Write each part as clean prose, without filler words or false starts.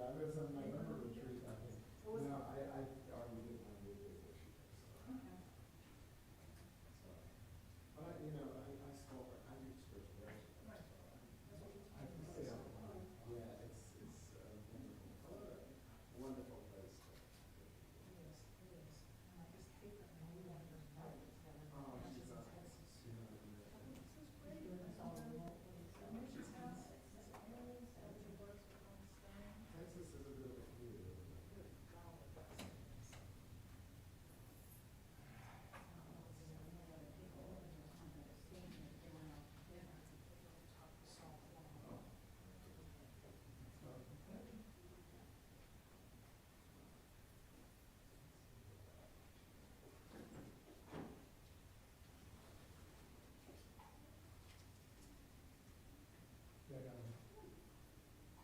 I was on my own retreat, I think. No, I already did my weekly this year, so. Okay. So, but, you know, I still, I do spirituality. Right. So That's what you're I can talking stay about. online. Yeah, it's a wonderful place to. It is, it is. And I just hate that no longer private. Oh, she's in not. Texas. She's not in there. This is great. It's all remotely. So Mitch's house, his parents, everybody works with all this stuff. Texas is a bit of a community, isn't it? Good golly, that's amazing.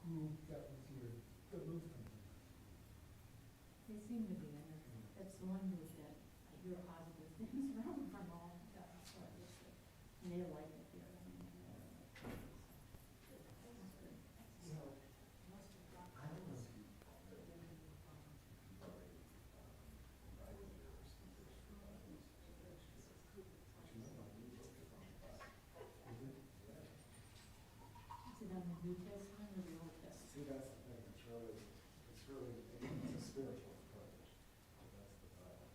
Who that was your, the move company? They seem to be, and that's the one group that I hear positive things from all, so I just, and they like it here. I mean, that's good. You know, I don't know if you already invited your speakers for but you know, my new book is on fire. Is it? Yeah. Is it on the New Testament or the Old Testament? See, that's the thing, it's a spiritual approach. So that's the title.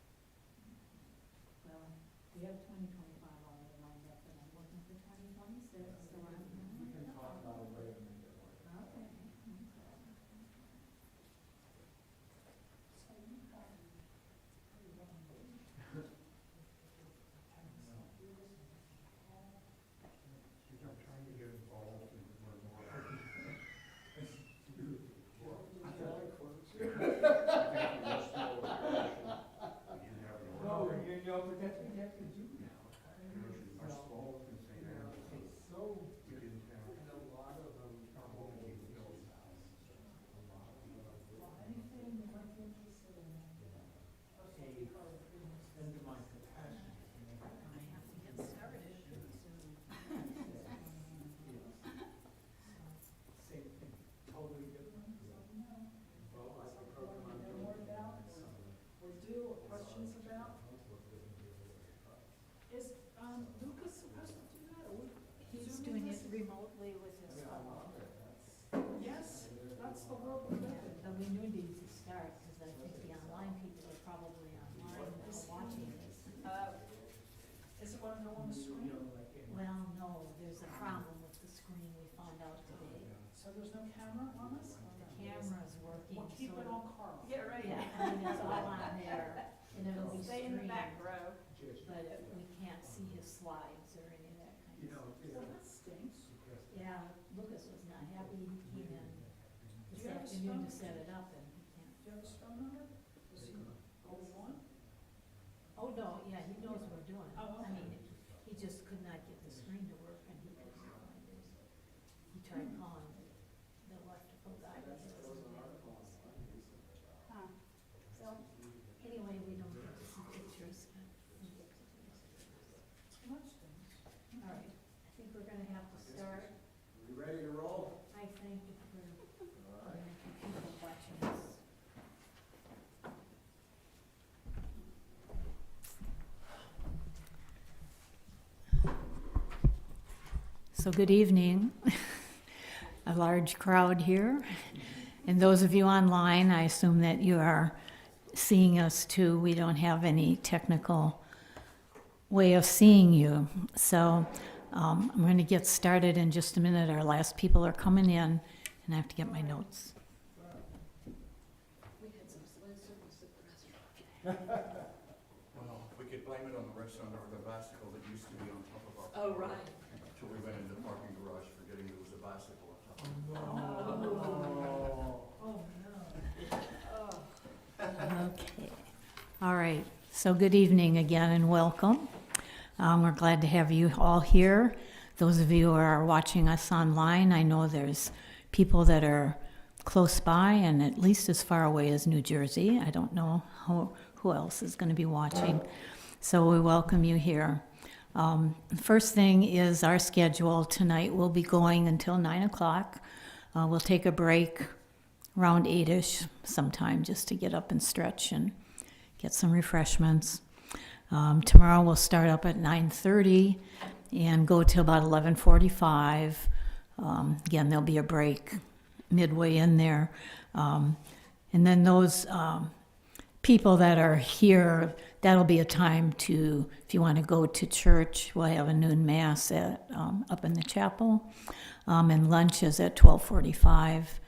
Well, we have 2025 already lined up, and I'm looking for 2026, so I'm. We can talk about a way to make it work. Okay. So you got pretty well engaged. I'm trying to get involved and learn more. I like quotes. I think we're small organization. We do have an No, organization. you know, but that's what you have to do now. Our small in St. Andrews, It's so, we didn't have. and a lot of them are home in the hills now. A lot of them. Well, anything you might be interested in, Hey, into my capacity to make it. I have to get started soon. Same thing, totally different. Well, like the program I'm know doing. more about, or do, or questions about. Is, Lucas supposed to do that, or we? He's Zooming doing it this? remotely with his Yeah, I phone. love it, Yes, that's the world we live in. But we knew need to start, because I think the online people are probably online watching this. Is it gonna go on the screen? Well, no, there's a problem with the screen we found out today. So there's no camera on us? The camera's working, We'll keep it so. on Carl. Yeah, right. Yeah, I mean, it's all on there, and it'll be Stay in the streamed, back row. but we can't see his slides or any of that kind You of know, stuff. Well, that stinks. Yeah, Lucas was not happy, he came in this Do you have a afternoon to phone? set it up, and he can't. Do you have his phone number? Is he holding on? Oh, no, yeah, he knows we're doing it. Oh, I okay. mean, he just could not get the screen to work, and he couldn't find it. He tried calling the electrical guy, but he There was wasn't an article available. online recently about. Huh. So, anyway, we don't get to see pictures, but we get to do this. That stinks. All right, I think we're gonna have to start. We ready to roll? I thank you for All right. people watching this. So good evening. A large crowd here. And those of you online, I assume that you are seeing us too. We don't have any technical way of seeing you. So I'm going to get started in just a minute. Our last people are coming in, and I have to get my notes. We had some sled service at the restaurant. Well, we could blame it on the restaurant or the bicycle that used to be on top of our. Oh, right. Until we went into the parking garage forgetting there was a bicycle on top. Oh, no. Okay. All right. So good evening again and welcome. We're glad to have you all here. Those of you who are watching us online, I know there's people that are close by and at least as far away as New Jersey. I don't know who else is going to be watching. So we welcome you here. First thing is our schedule tonight will be going until 9 o'clock. We'll take a break around 8-ish sometime, just to get up and stretch and get some refreshments. Tomorrow we'll start up at 9:30 and go till about 11:45. Again, there'll be a break midway in there. And then those people that are here, that'll be a time to, if you want to go to church, we'll have a noon mass up in the chapel. And lunch is at 12:45.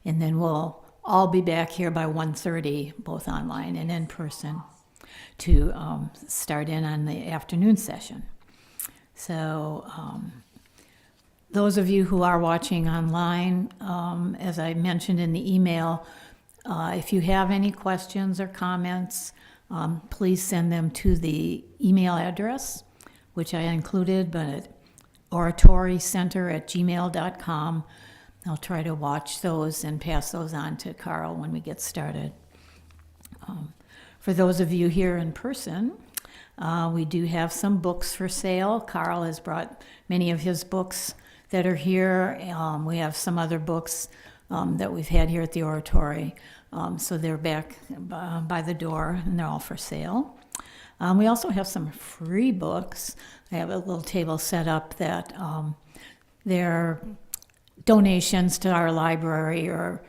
And then we'll all be back here by 1:30, both online and in person, to start in on the afternoon session. So those of you who are watching online, as I mentioned in the email, if you have any questions or comments, please send them to the email address, which I included, but oratorycenter@gmail.com. I'll try to watch those and pass those on to Karl when we get started. For those of you here in person, we do have some books for sale. Karl has brought many of his books that are here. We have some other books that we've had here at the oratory. So they're back by the door, and they're all for sale. We also have some free books. I have a little table set up that they're donations to our library, or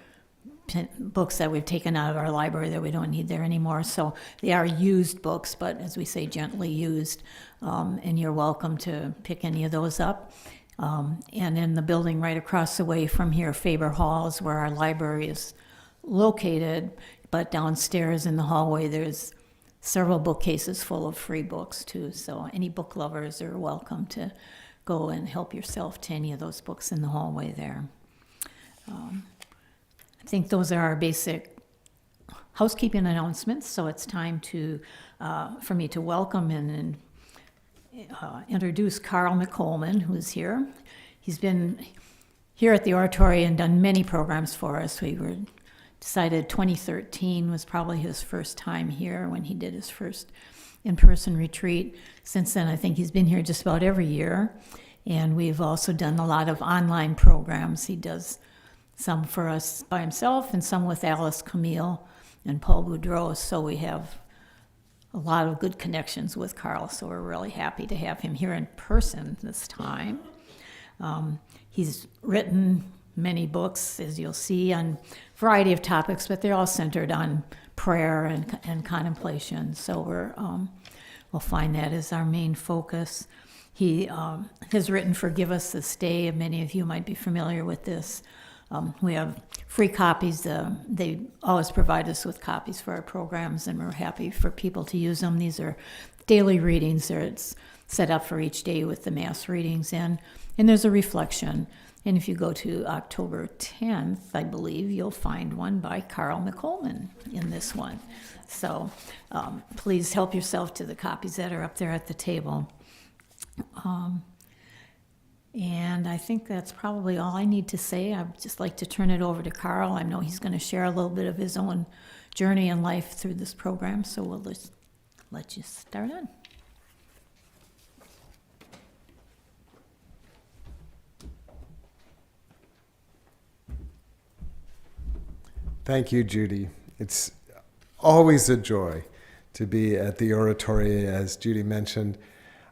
books that we've taken out of our library that we don't need there anymore. So they are used books, but as we say, gently used. And you're welcome to pick any of those up. And in the building right across the way from here, Faber Hall, is where our library is located. But downstairs in the hallway, there's several bookcases full of free books too. So any book lovers are welcome to go and help yourself to any of those books in the hallway there. I think those are our basic housekeeping announcements. So it's time for me to welcome and introduce Karl McColman, who's here. He's been here at the oratory and done many programs for us. We decided 2013 was probably his first time here when he did his first in-person retreat. Since then, I think he's been here just about every year. And we've also done a lot of online programs. He does some for us by himself and some with Alice Camille and Paul Boudreau. So we have a lot of good connections with Karl. So we're really happy to have him here in person this time. He's written many books, as you'll see, on a variety of topics, but they're all centered on prayer and contemplation. So we'll find that as our main focus. He has written Forgive Us This Day. Many of you might be familiar with this. We have free copies. They always provide us with copies for our programs, and we're happy for people to use them. These are daily readings. It's set up for each day with the Mass readings in, and there's a reflection. And if you go to October 10th, I believe, you'll find one by Karl McColman in this one. So please help yourself to the copies that are up there at the table. And I think that's probably all I need to say. I'd just like to turn it over to Karl. I know he's going to share a little bit of his own journey in life through this program, so we'll just let you start on. Thank you, Judy. It's always a joy to be at the oratory. As Judy mentioned,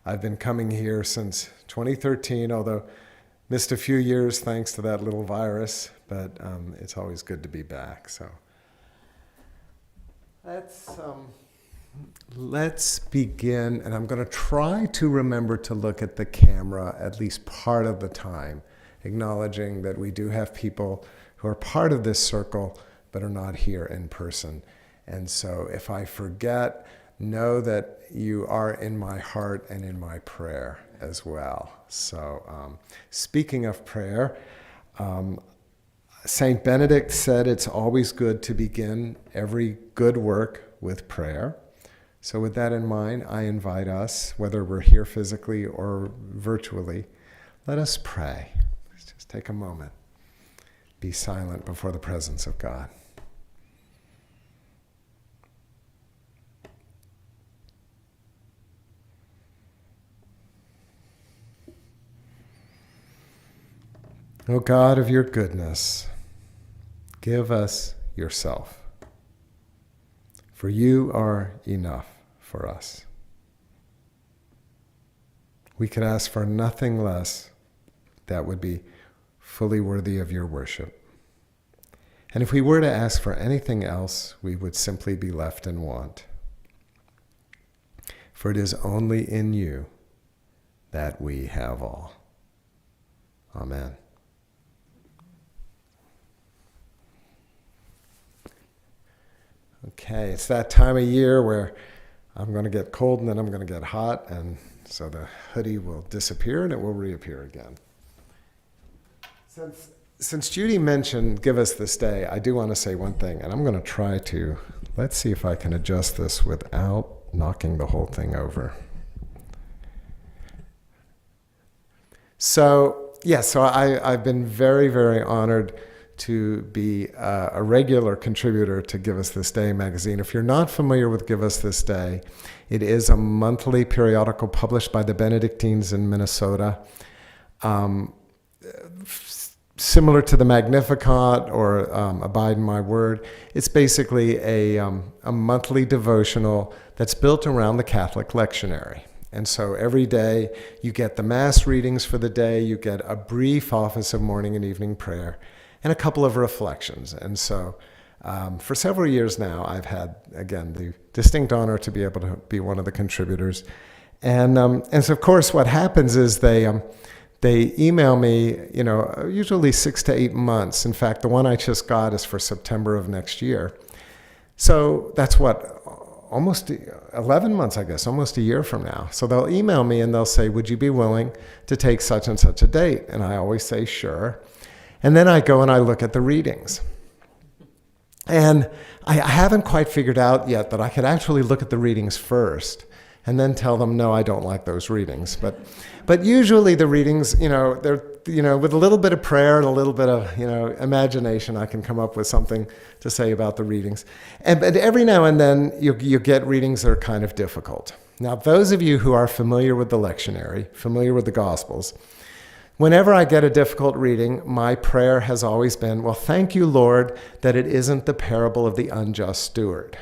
I've been coming here since 2013, although missed a few years thanks to that little virus, but it's always good to be back. So let's begin, and I'm going to try to remember to look at the camera at least part of the time, acknowledging that we do have people who are part of this circle but are not here in person. And so if I forget, know that you are in my heart and in my prayer as well. So speaking of prayer, Saint Benedict said it's always good to begin every good work with prayer. So with that in mind, I invite us, whether we're here physically or virtually, let us pray. Let's just take a moment. Be silent before the presence of God. O God of your goodness, Give us yourself, for you are enough for us. We could ask for nothing less that would be fully worthy of your worship. And if we were to ask for anything else, we would simply be left in want. For it is only in you that we have all. Amen. Okay, it's that time of year where I'm going to get cold and then I'm going to get hot, and so the hoodie will disappear and it will reappear again. Since Judy mentioned give us this day, I do want to say one thing, and I'm going to try to, let's see if I can adjust this without knocking the whole thing over. So I've been very, very honored to be a regular contributor to Give Us This Day magazine. If you're not familiar with Give Us This Day, it is a monthly periodical published by the Benedictines in Minnesota. Similar to the Magnificat or Abide in My Word, it's basically a monthly devotional that's built around the Catholic lectionary. And so every day you get the Mass readings for the day, you get a brief office of morning and evening prayer, and a couple of reflections. And so for several years now, I've had, again, the distinct honor to be able to be one of the contributors. And so, of course, what happens is they email me, usually 6 to 8 months. In fact, the one I just got is for September of next year. So that's almost 11 months, I guess, almost a year from now. So they'll email me and they'll say, would you be willing to take such and such a date? And I always say, sure. And then I go and I look at the readings. And I haven't quite figured out yet that I could actually look at the readings first and then tell them, no, I don't like those readings. But usually the readings, they're, with a little bit of prayer and a little bit of, imagination, I can come up with something to say about the readings. But every now and then you get readings that are kind of difficult. Now, those of you who are familiar with the lectionary, familiar with the Gospels, whenever I get a difficult reading, my prayer has always been, well, thank you, Lord, that it isn't the parable of the unjust steward.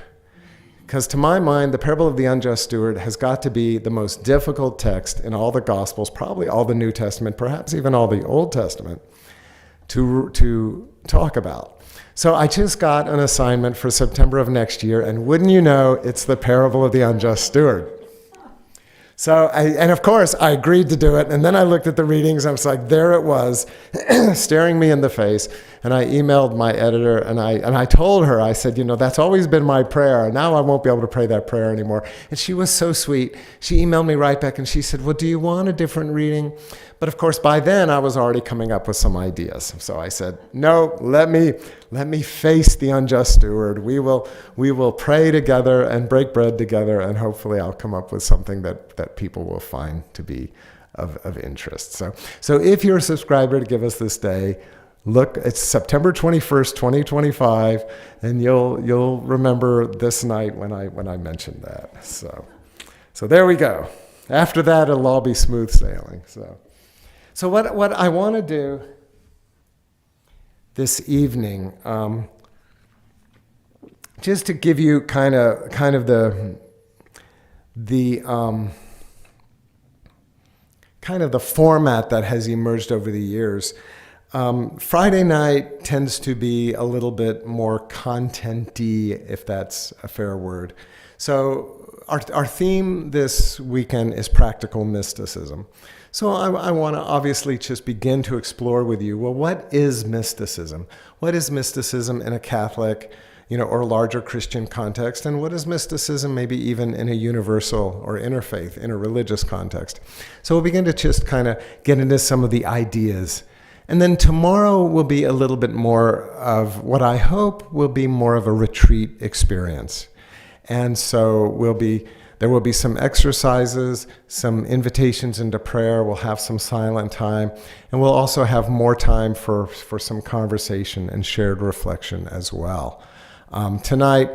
Because to my mind, the parable of the unjust steward has got to be the most difficult text in all the Gospels, probably all the New Testament, perhaps even all the Old Testament, to talk about. So I just got an assignment for September of next year, and wouldn't you know, it's the parable of the unjust steward. So, and of course, I agreed to do it, and then I looked at the readings, and I was like, there it was, staring me in the face, and I emailed my editor, and I told her, I said, that's always been my prayer, now I won't be able to pray that prayer anymore. And she was so sweet. She emailed me right back, and she said, well, do you want a different reading? But of course, by then, I was already coming up with some ideas. So I said, no, let me face the unjust steward. We will pray together and break bread together, and hopefully I'll come up with something that people will find to be of interest. So if you're a subscriber to Give Us This Day, look, it's September 21st, 2025, and you'll remember this night when I mentioned that. So there we go. After that, it'll all be smooth sailing. So what I want to do this evening, just to give you kind of the format that has emerged over the years. Friday night tends to be a little bit more content-y, if that's a fair word. So our theme this weekend is practical mysticism. So I want to obviously just begin to explore with you, well, what is mysticism? What is mysticism in a Catholic, or larger Christian context? And what is mysticism maybe even in a universal or interfaith, interreligious context? So we'll begin to just kind of get into some of the ideas. And then tomorrow will be a little bit more of what I hope will be more of a retreat experience. And so there will be some exercises, some invitations into prayer. We'll have some silent time, and we'll also have more time for some conversation and shared reflection as well. Tonight,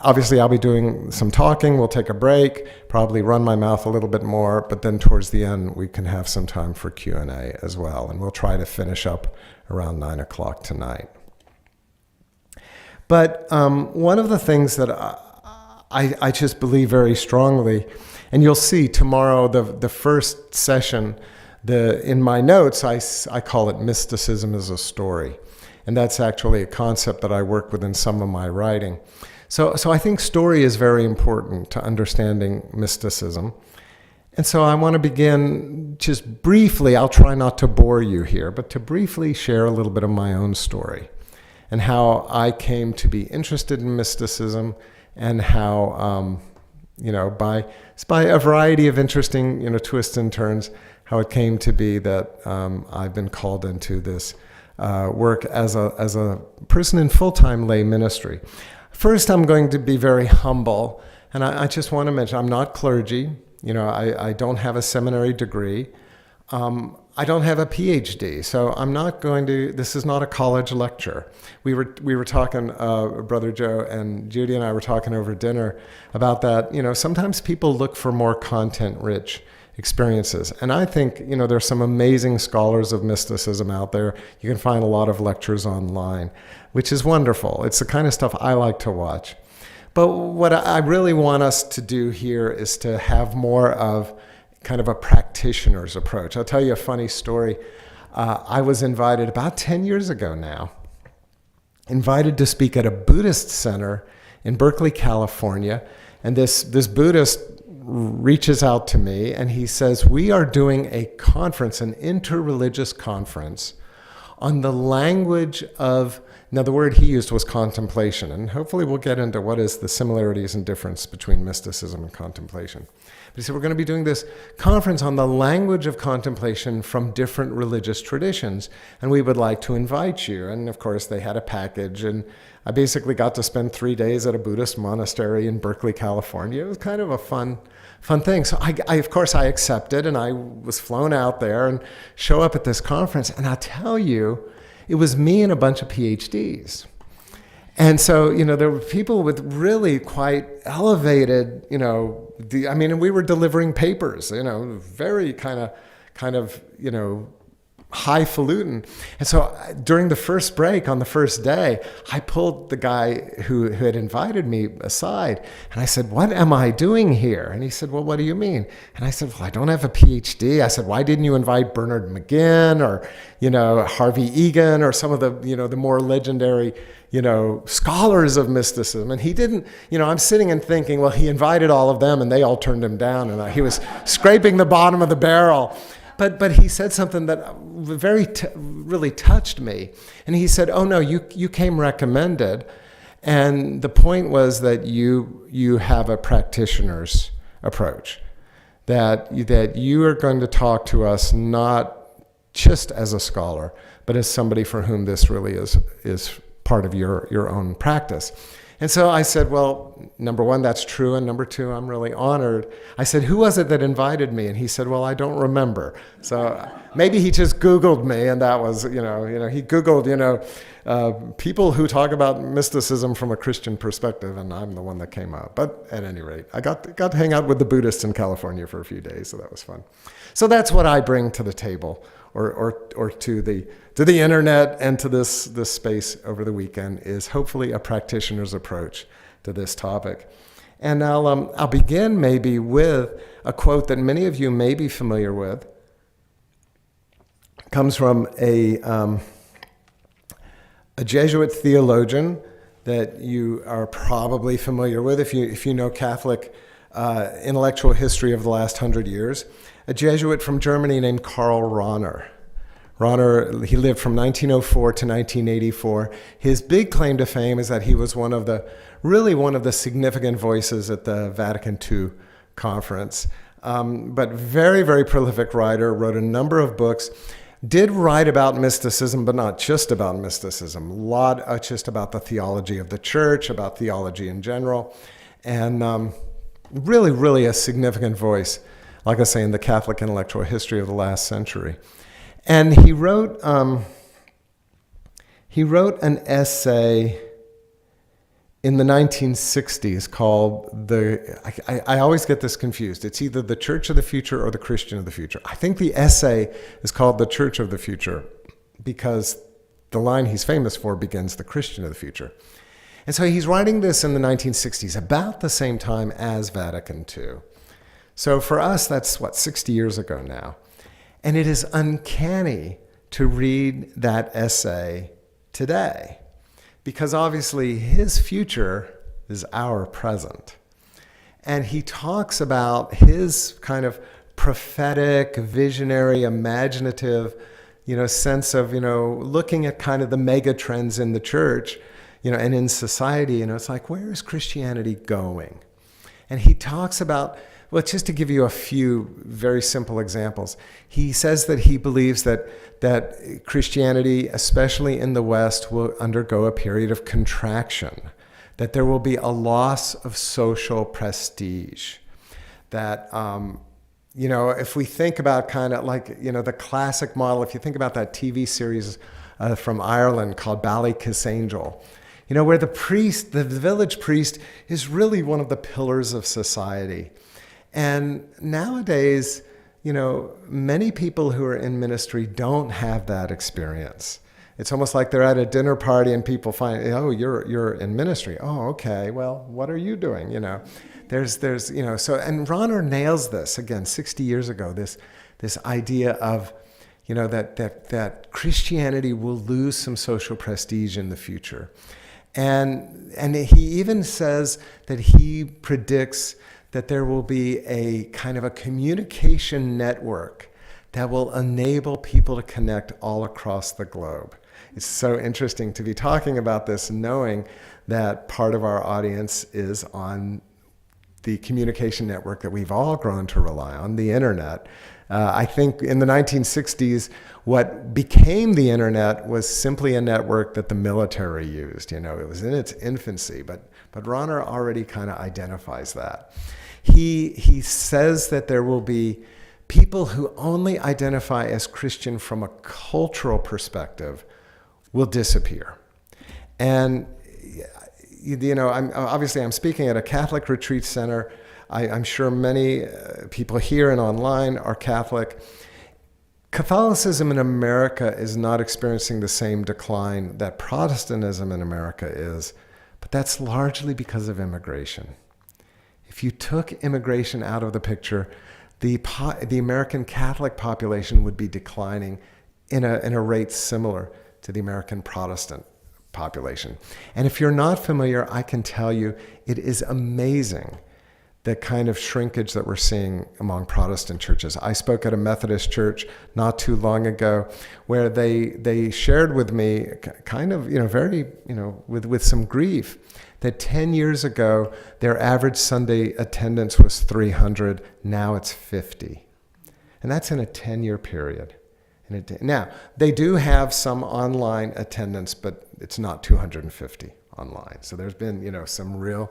obviously I'll be doing some talking. We'll take a break, probably run my mouth a little bit more, but then towards the end we can have some time for Q&A as well, and we'll try to finish up around 9 o'clock tonight. But one of the things that I just believe very strongly, and you'll see tomorrow, the first session, in my notes, I call it mysticism as a story. And that's actually a concept that I work with in some of my writing. So I think story is very important to understanding mysticism. And so I want to begin just briefly, I'll try not to bore you here, but to briefly share a little bit of my own story and how I came to be interested in mysticism, and how, by a variety of interesting, twists and turns, how it came to be that I've been called into this work as a person in full-time lay ministry. First, I'm going to be very humble, and I just want to mention I'm not clergy. I don't have a seminary degree. I don't have a PhD, so I'm not going to. This is not a college lecture. We were talking, Brother Joe and Judy and I were talking over dinner about that. Sometimes people look for more content-rich experiences, and I think there's some amazing scholars of mysticism out there. You can find a lot of lectures online, which is wonderful. It's the kind of stuff I like to watch. But what I really want us to do here is to have more of kind of a practitioner's approach. I'll tell you a funny story. I was invited about 10 years ago now, invited to speak at a Buddhist center in Berkeley, California. And this Buddhist reaches out to me and he says, we are doing a conference, an interreligious conference on the language of, now the word he used was contemplation, and hopefully we'll get into what is the similarities and difference between mysticism and contemplation. But he said, we're going to be doing this conference on the language of contemplation from different religious traditions, and we would like to invite you. And of course, they had a package, and I basically got to spend 3 days at a Buddhist monastery in Berkeley, California. It was kind of a fun thing. So of course, I accepted, and I was flown out there and show up at this conference. And I'll tell you, it was me and a bunch of PhDs. And so, there were people with really quite elevated, and we were delivering papers, very kind of, highfalutin. And so during the first break on the first day, I pulled the guy who had invited me aside, and I said, what am I doing here? And he said, well, what do you mean? And I said, well, I don't have a PhD. I said, why didn't you invite Bernard McGinn or, Harvey Egan or some of the, the more legendary, scholars of mysticism? And he didn't, I'm sitting and thinking, well, he invited all of them and they all turned him down, and he was scraping the bottom of the barrel. But he said something that really touched me. And he said, oh, no, you came recommended. And the point was that you have a practitioner's approach, that you are going to talk to us not just as a scholar, but as somebody for whom this really is part of your own practice. And so I said, well, number one, that's true. And number two, I'm really honored. I said, who was it that invited me? And he said, well, I don't remember. So maybe he just Googled me, and that was, he Googled, people who talk about mysticism from a Christian perspective, and I'm the one that came up. But at any rate, I got to hang out with the Buddhists in California for a few days, so that was fun. So that's what I bring to the table, or to the internet and to this space over the weekend, is hopefully a practitioner's approach to this topic. And I'll begin maybe with a quote that many of you may be familiar with. It comes from a Jesuit theologian that you are probably familiar with if you know Catholic intellectual history of the last 100 years. A Jesuit from Germany named Karl Rahner. Rahner, he lived from 1904 to 1984. His big claim to fame is that he was one of the significant voices at the Vatican II conference. But very, very prolific writer, wrote a number of books, did write about mysticism, but not just about mysticism. A lot just about the theology of the church, about theology in general, and really, really a significant voice, like I say, in the Catholic intellectual history of the last century. And he wrote an essay in the 1960s called I always get this confused. It's either the Church of the Future or the Christian of the Future. I think the essay is called The Church of the Future because the line he's famous for begins The Christian of the Future. And so he's writing this in the 1960s, about the same time as Vatican II. So for us, that's 60 years ago now. And it is uncanny to read that essay today, because obviously his future is our present. And he talks about his kind of prophetic, visionary, imaginative, sense of, looking at kind of the mega trends in the church, and in society, it's like, where is Christianity going? And he talks about, well, just to give you a few very simple examples, he says that he believes that Christianity, especially in the West, will undergo a period of contraction, that there will be a loss of social prestige, that, if we think about kind of like, the classic model, if you think about that TV series from Ireland called Ballykissangel, where the village priest is really one of the pillars of society. And nowadays, many people who are in ministry don't have that experience. It's almost like they're at a dinner party and people find, oh, you're in ministry. Oh, okay. Well, what are you doing? There's so, and Rahner nails this again 60 years ago, this idea of, that Christianity will lose some social prestige in the future. And he even says that he predicts that there will be a kind of a communication network that will enable people to connect all across the globe. It's so interesting to be talking about this, knowing that part of our audience is on the communication network that we've all grown to rely on, the internet. I think in the 1960s, what became the internet was simply a network that the military used. It was in its infancy, but Rahner already kind of identifies that. He says that there will be people who only identify as Christian from a cultural perspective will disappear. And I'm speaking at a Catholic retreat center. I'm sure many people here and online are Catholic. Catholicism in America is not experiencing the same decline that Protestantism in America is, but that's largely because of immigration. If you took immigration out of the picture, the American Catholic population would be declining in a rate similar to the American Protestant population. And if you're not familiar, I can tell you it is amazing the kind of shrinkage that we're seeing among Protestant churches. I spoke at a Methodist church not too long ago where they shared with me kind of, very, with some grief that 10 years ago, their average Sunday attendance was 300, now it's 50. And that's in a 10-year period. Now, they do have some online attendance, but it's not 250 online. So there's been, some real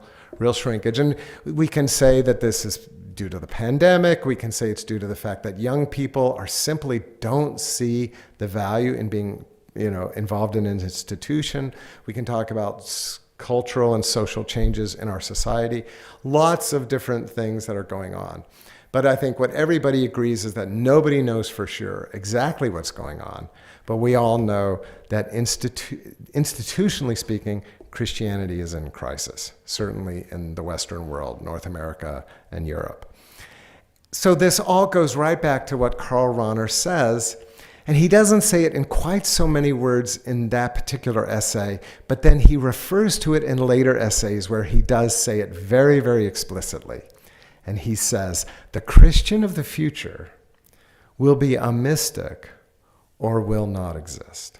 shrinkage. And we can say that this is due to the pandemic. We can say it's due to the fact that young people simply don't see the value in being, involved in an institution. We can talk about cultural and social changes in our society. Lots of different things that are going on. But I think what everybody agrees is that nobody knows for sure exactly what's going on. But we all know that institutionally speaking, Christianity is in crisis, certainly in the Western world, North America and Europe. So this all goes right back to what Karl Rahner says, and he doesn't say it in quite so many words in that particular essay, but then he refers to it in later essays where he does say it very, very explicitly. And he says, the Christian of the future will be a mystic or will not exist.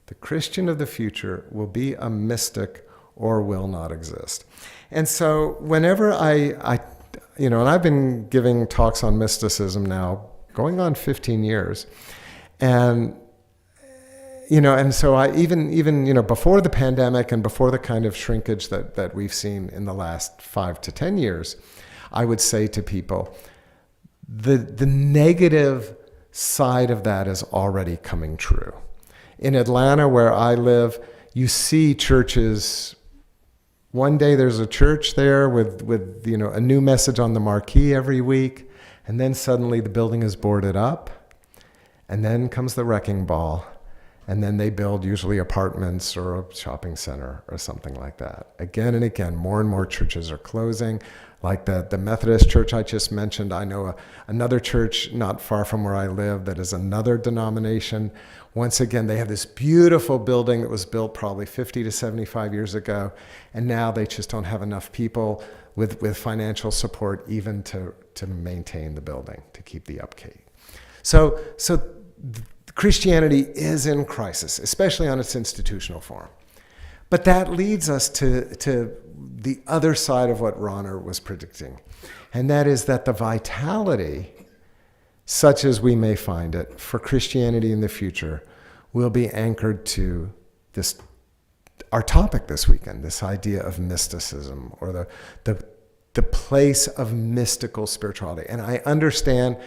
The Christian of the future will be a mystic or will not exist. And so whenever and I've been giving talks on mysticism now going on 15 years. And so I even before the pandemic and before the kind of shrinkage that we've seen in the last 5 to 10 years, I would say to people, the negative side of that is already coming true. In Atlanta, where I live, you see churches One day there's a church there with a new message on the marquee every week, and then suddenly the building is boarded up, and then comes the wrecking ball, and then they build usually apartments or a shopping center or something like that. Again and again, more and more churches are closing. Like the Methodist church I just mentioned, I know another church not far from where I live that is another denomination. Once again, they have this beautiful building that was built probably 50 to 75 years ago, and now they just don't have enough people with financial support even to maintain the building, to keep the upkeep. So Christianity is in crisis, especially on its institutional form. But that leads us to the other side of what Rahner was predicting, and that is that the vitality, such as we may find it, for Christianity in the future will be anchored to our topic this weekend, this idea of mysticism, or the place of mystical spirituality. And I understand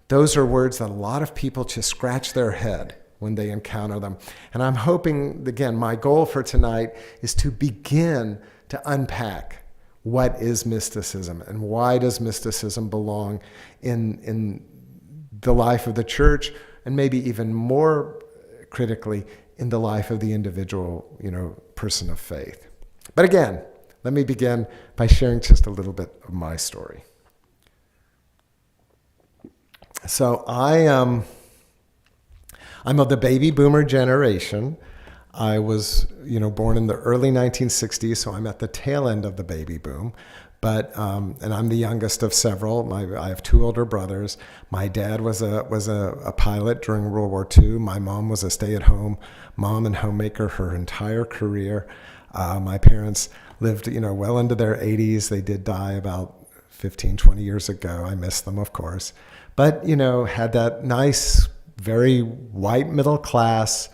those are words that a lot of people just scratch their head when they encounter them. And I'm hoping, again, my goal for tonight is to begin to unpack what is mysticism and why does mysticism belong in the life of the church, and maybe even more critically, in the life of the individual, person of faith. But again, let me begin by sharing just a little bit of my story. So I'm of the baby boomer generation. I was, born in the early 1960s, so I'm at the tail end of the baby boom. But and I'm the youngest of several. I have two older brothers. My dad was a pilot during World War II. My mom was a stay-at-home mom and homemaker her entire career. My parents lived, well into their 80s. They did die about 15, 20 years ago. I miss them, of course. But, had that nice, very white middle class,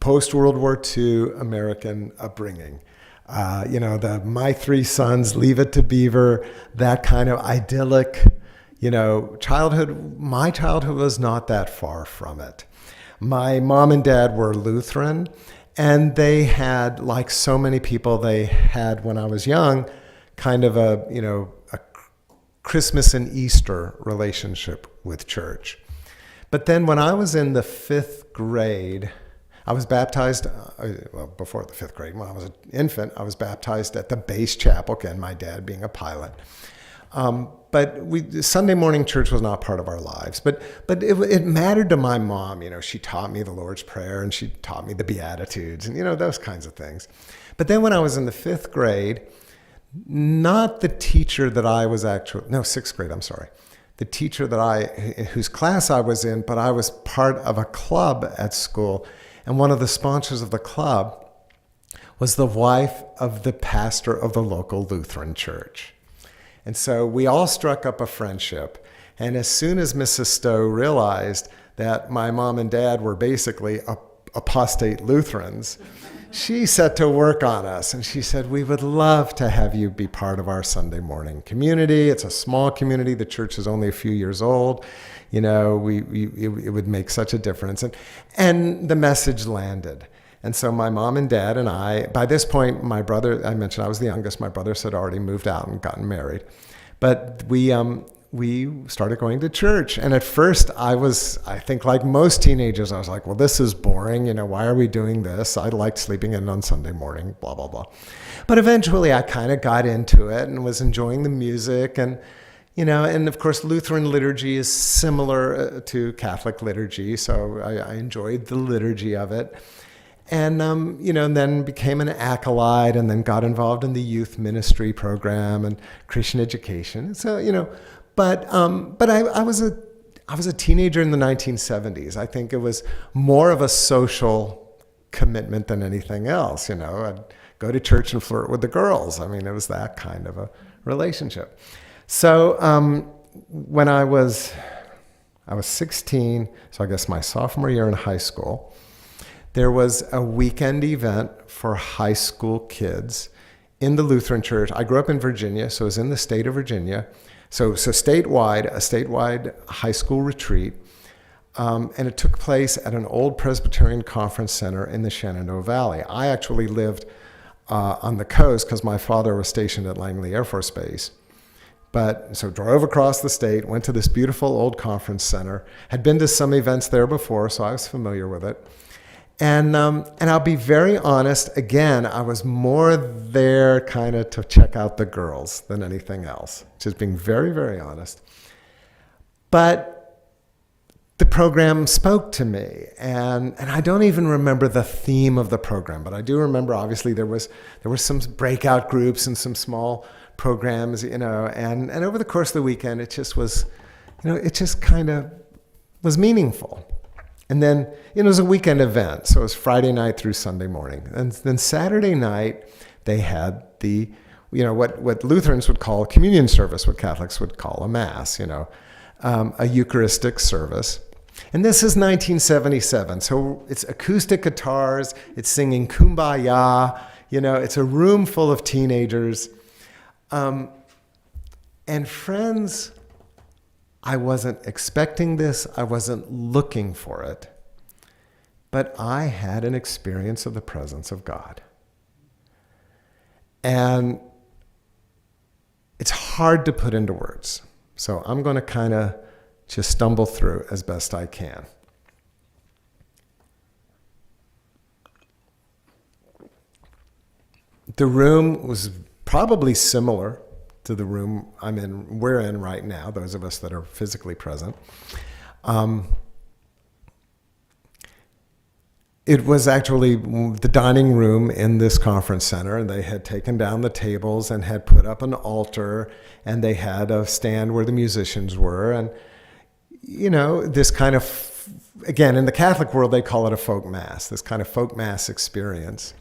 post-World War II American upbringing. The My Three Sons, Leave It to Beaver, that kind of idyllic, childhood. My childhood was not that far from it. My mom and dad were Lutheran, and they had, like so many people they had when I was young, kind of a Christmas and Easter relationship with church. But then when I was in the 5th grade, I was baptized, before the 5th grade, when I was an infant, I was baptized at the base chapel, again, my dad being a pilot. But Sunday morning church was not part of our lives. But it mattered to my mom. She taught me the Lord's Prayer, and she taught me the Beatitudes, and, those kinds of things. But then when I was in the 5th grade, not the teacher that I was 6th grade, I'm sorry. The teacher whose class I was in, but I was part of a club at school. And one of the sponsors of the club was the wife of the pastor of the local Lutheran church. And so we all struck up a friendship. And as soon as Mrs. Stowe realized that my mom and dad were basically apostate Lutherans, she set to work on us. And she said, we would love to have you be part of our Sunday morning community. It's a small community. The church is only a few years old. It would make such a difference. And the message landed. And so my mom and dad and I, by this point, my brother, I mentioned I was the youngest. My brothers had already moved out and gotten married. But we started going to church. And at first I think like most teenagers, I was like, well, this is boring. Why are we doing this? I liked sleeping in on Sunday morning, blah, blah, blah. But eventually I kind of got into it and was enjoying the music. And of course, Lutheran liturgy is similar to Catholic liturgy, so I enjoyed the liturgy of it. And, then became an acolyte and then got involved in the youth ministry program and Christian education. So, but I was a teenager in the 1970s. I think it was more of a social commitment than anything else. I'd go to church and flirt with the girls. It was that kind of a relationship. So when I was 16, so I guess my sophomore year in high school, there was a weekend event for high school kids in the Lutheran church. I grew up in Virginia, so it was in the state of Virginia. So statewide, a statewide high school retreat. And it took place at an old Presbyterian conference center in the Shenandoah Valley. I actually lived on the coast because my father was stationed at Langley Air Force Base. But so drove across the state, went to this beautiful old conference center, had been to some events there before, so I was familiar with it. And I'll be very honest, again, I was more there kind of to check out the girls than anything else, just being very, very honest. But the program spoke to me, and I don't even remember the theme of the program, but I do remember, obviously, there were some breakout groups and some small programs, and over the course of the weekend, it just was, it just kind of was meaningful. And then, it was a weekend event, so it was Friday night through Sunday morning. And then Saturday night, they had the, what Lutherans would call a communion service, what Catholics would call a mass, a Eucharistic service. And this is 1977, so it's acoustic guitars, it's singing Kumbaya, it's a room full of teenagers. And friends, I wasn't expecting this. I wasn't looking for it. But I had an experience of the presence of God. And it's hard to put into words. So I'm going to kind of just stumble through as best I can. The room was probably similar to the room we're in right now, those of us that are physically present. It was actually the dining room in this conference center, and they had taken down the tables and had put up an altar, and they had a stand where the musicians were, and this kind of, again, in the Catholic world, they call it a folk mass, this kind of folk mass experience.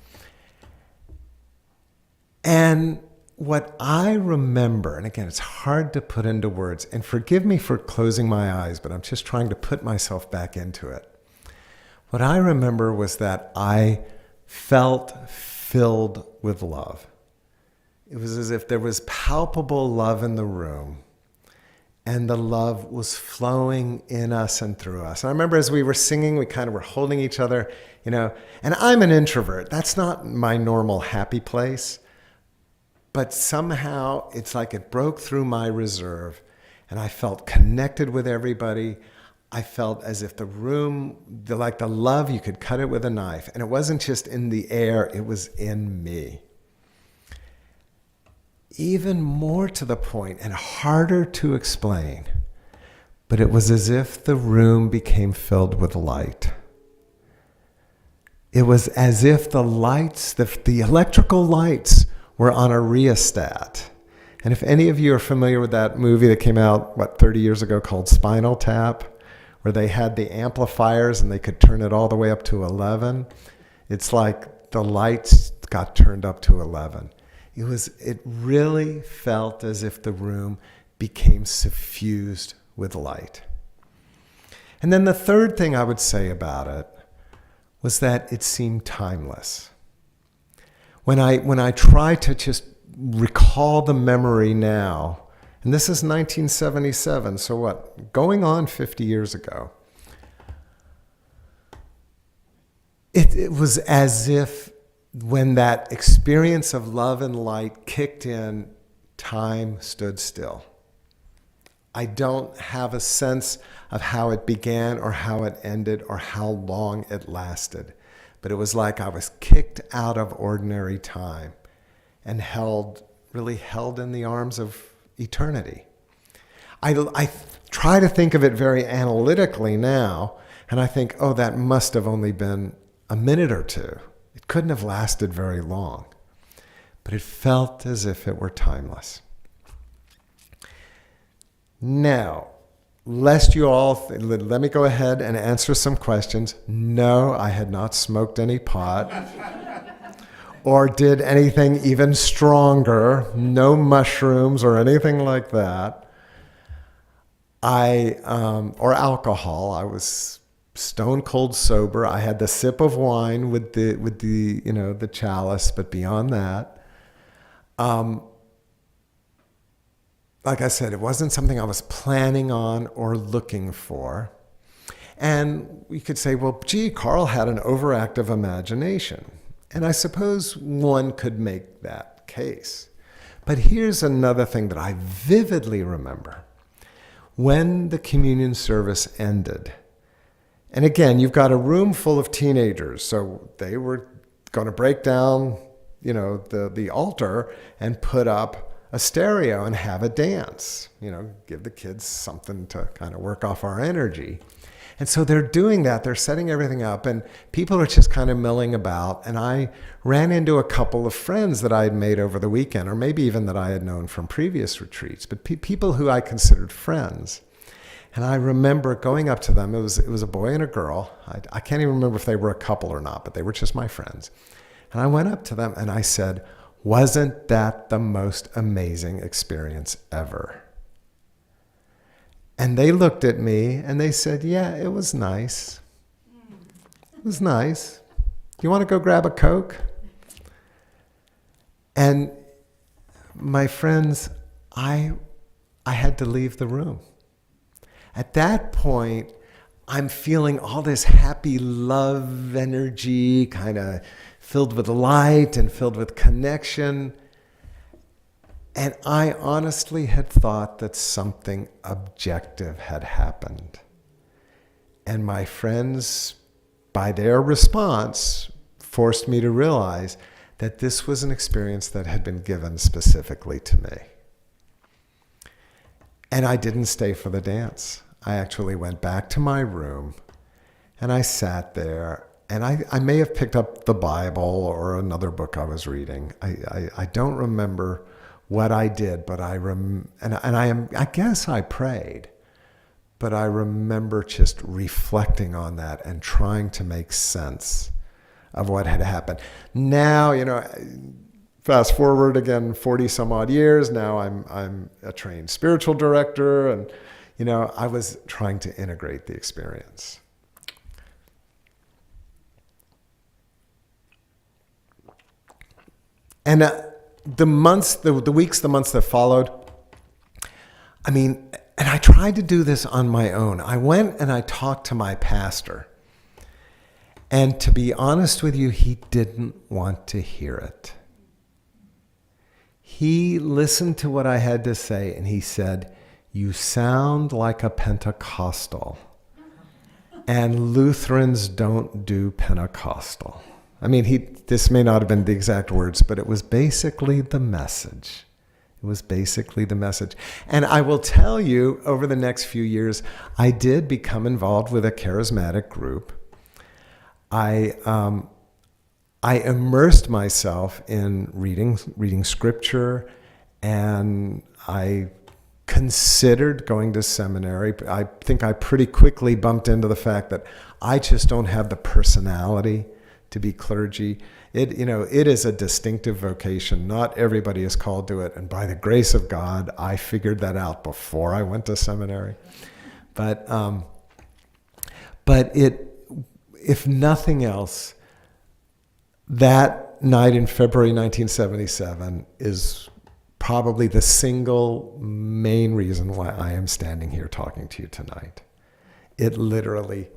And what I remember, and again, it's hard to put into words, and forgive me for closing my eyes, but I'm just trying to put myself back into it. What I remember was that I felt filled with love. It was as if there was palpable love in the room, and the love was flowing in us and through us. And I remember as we were singing, we kind of were holding each other, and I'm an introvert. That's not my normal happy place. But somehow it's like it broke through my reserve, and I felt connected with everybody. I felt as if the room, like the love, you could cut it with a knife. And it wasn't just in the air, it was in me. Even more to the point and harder to explain, but it was as if the room became filled with light. It was as if the lights, the electrical lights, were on a rheostat. And if any of you are familiar with that movie that came out, 30 years ago called Spinal Tap, where they had the amplifiers and they could turn it all the way up to 11, it's like the lights got turned up to 11. It really felt as if the room became suffused with light. And then the third thing I would say about it was that it seemed timeless. When I try to just recall the memory now, and this is 1977, so what? Going on 50 years ago. It was as if when that experience of love and light kicked in, time stood still. I don't have a sense of how it began or how it ended or how long it lasted. But it was like I was kicked out of ordinary time and really held in the arms of eternity. I try to think of it very analytically now, and I think, that must have only been a minute or two. It couldn't have lasted very long. But it felt as if it were timeless. Now, lest you all, let me go ahead and answer some questions. No, I had not smoked any pot or did anything even stronger, no mushrooms or anything like that. Or alcohol. I was stone cold sober. I had the sip of wine with the chalice, but beyond that, like I said, it wasn't something I was planning on or looking for. And we could say, well, gee, Karl had an overactive imagination. And I suppose one could make that case. But here's another thing that I vividly remember. When the communion service ended, and again, you've got a room full of teenagers, so they were going to break down, the altar and put up a stereo and have a dance, give the kids something to kind of work off our energy. And so they're doing that, they're setting everything up, and people are just kind of milling about. And I ran into a couple of friends that I had made over the weekend, or maybe even that I had known from previous retreats, but people who I considered friends. And I remember going up to them. It was a boy and a girl. I can't even remember if they were a couple or not, but they were just my friends. And I went up to them and I said, "Wasn't that the most amazing experience ever?" And they looked at me and they said, "Yeah, it was nice. It was nice. Do you want to go grab a Coke?" And my friends, I had to leave the room. At that point, I'm feeling all this happy love energy, kind of filled with light and filled with connection. And I honestly had thought that something objective had happened. And my friends, by their response, forced me to realize that this was an experience that had been given specifically to me. And I didn't stay for the dance. I actually went back to my room and I sat there, and I may have picked up the Bible or another book I was reading. I don't remember what I did, but I guess I prayed, but I remember just reflecting on that and trying to make sense of what had happened. Now, fast forward again 40 some odd years, now I'm a trained spiritual director, and I was trying to integrate the experience. And the months that followed, and I tried to do this on my own. I went and I talked to my pastor. And to be honest with you, he didn't want to hear it. He listened to what I had to say and he said, "You sound like a Pentecostal. And Lutherans don't do Pentecostal." This may not have been the exact words, but it was basically the message. It was basically the message. And I will tell you, over the next few years, I did become involved with a charismatic group. I immersed myself in reading scripture, and I considered going to seminary. I think I pretty quickly bumped into the fact that I just don't have the personality to be clergy. It is a distinctive vocation. Not everybody is called to it. And by the grace of God, I figured that out before I went to seminary. But if nothing else, that night in February 1977 is probably the single main reason why I am standing here talking to you tonight. It literally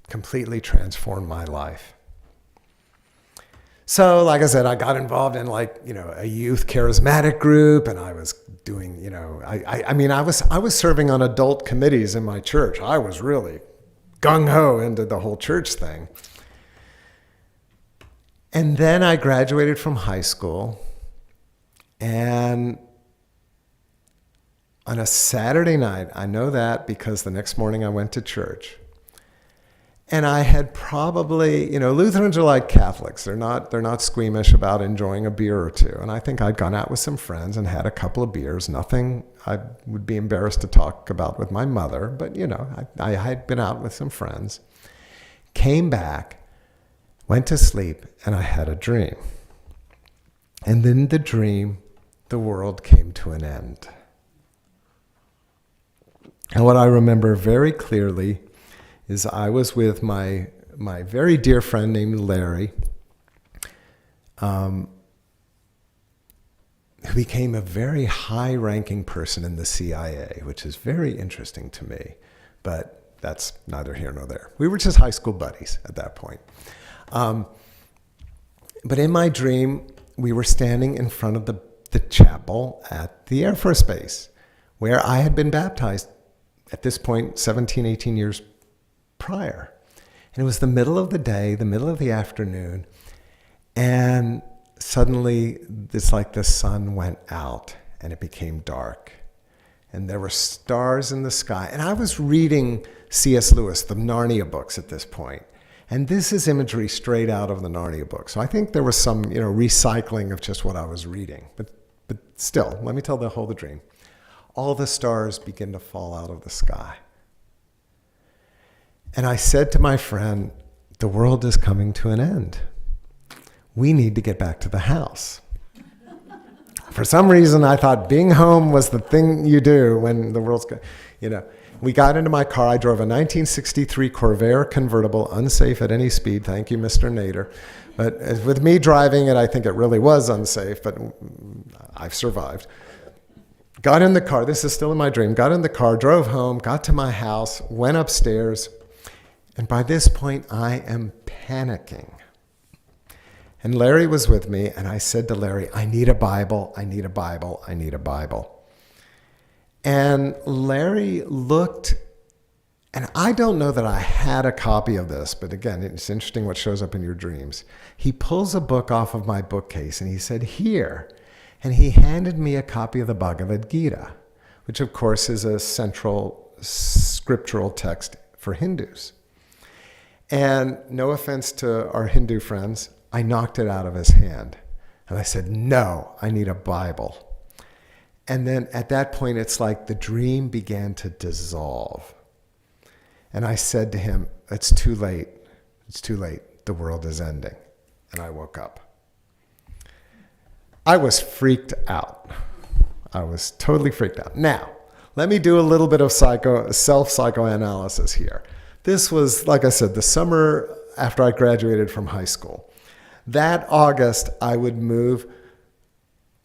completely transformed my life. So, like I said, I got involved in a youth charismatic group, and I was doing, I was serving on adult committees in my church. I was really gung-ho into the whole church thing. And then I graduated from high school, and on a Saturday night, I know that because the next morning I went to church. And I had probably, Lutherans are like Catholics. They're not squeamish about enjoying a beer or two. And I think I'd gone out with some friends and had a couple of beers. Nothing I would be embarrassed to talk about with my mother, but I had been out with some friends. Came back, went to sleep, and I had a dream. And in the dream, the world came to an end. And what I remember very clearly is I was with my very dear friend named Larry, who became a very high-ranking person in the CIA, which is very interesting to me, but that's neither here nor there. We were just high school buddies at that point. But in my dream, we were standing in front of the chapel at the Air Force Base, where I had been baptized at this point 17, 18 years prior. And it was the middle of the day, the middle of the afternoon, and suddenly it's like the sun went out and it became dark. And there were stars in the sky. And I was reading C.S. Lewis, the Narnia books at this point. And this is imagery straight out of the Narnia book. So I think there was some, recycling of just what I was reading. But still, let me tell the whole dream. All the stars begin to fall out of the sky. And I said to my friend, the world is coming to an end. We need to get back to the house. For some reason, I thought being home was the thing you do when the world's going, We got into my car. I drove a 1963 Corvair convertible, unsafe at any speed. Thank you, Mr. Nader. But with me driving it, I think it really was unsafe, but I've survived. Got in the car. This is still in my dream. Got in the car, drove home, got to my house, went upstairs. And by this point, I am panicking. And Larry was with me, and I said to Larry, I need a Bible, I need a Bible, I need a Bible. And Larry looked, and I don't know that I had a copy of this, but again, it's interesting what shows up in your dreams. He pulls a book off of my bookcase, and he said, here. And he handed me a copy of the Bhagavad Gita, which of course is a central scriptural text for Hindus. And no offense to our Hindu friends, I knocked it out of his hand. And I said, no, I need a Bible. And then at that point, it's like the dream began to dissolve. And I said to him, it's too late. It's too late. The world is ending. And I woke up. I was freaked out. I was totally freaked out. Now, let me do a little bit of self-psychoanalysis here. This was, like I said, the summer after I graduated from high school. That August, I would move,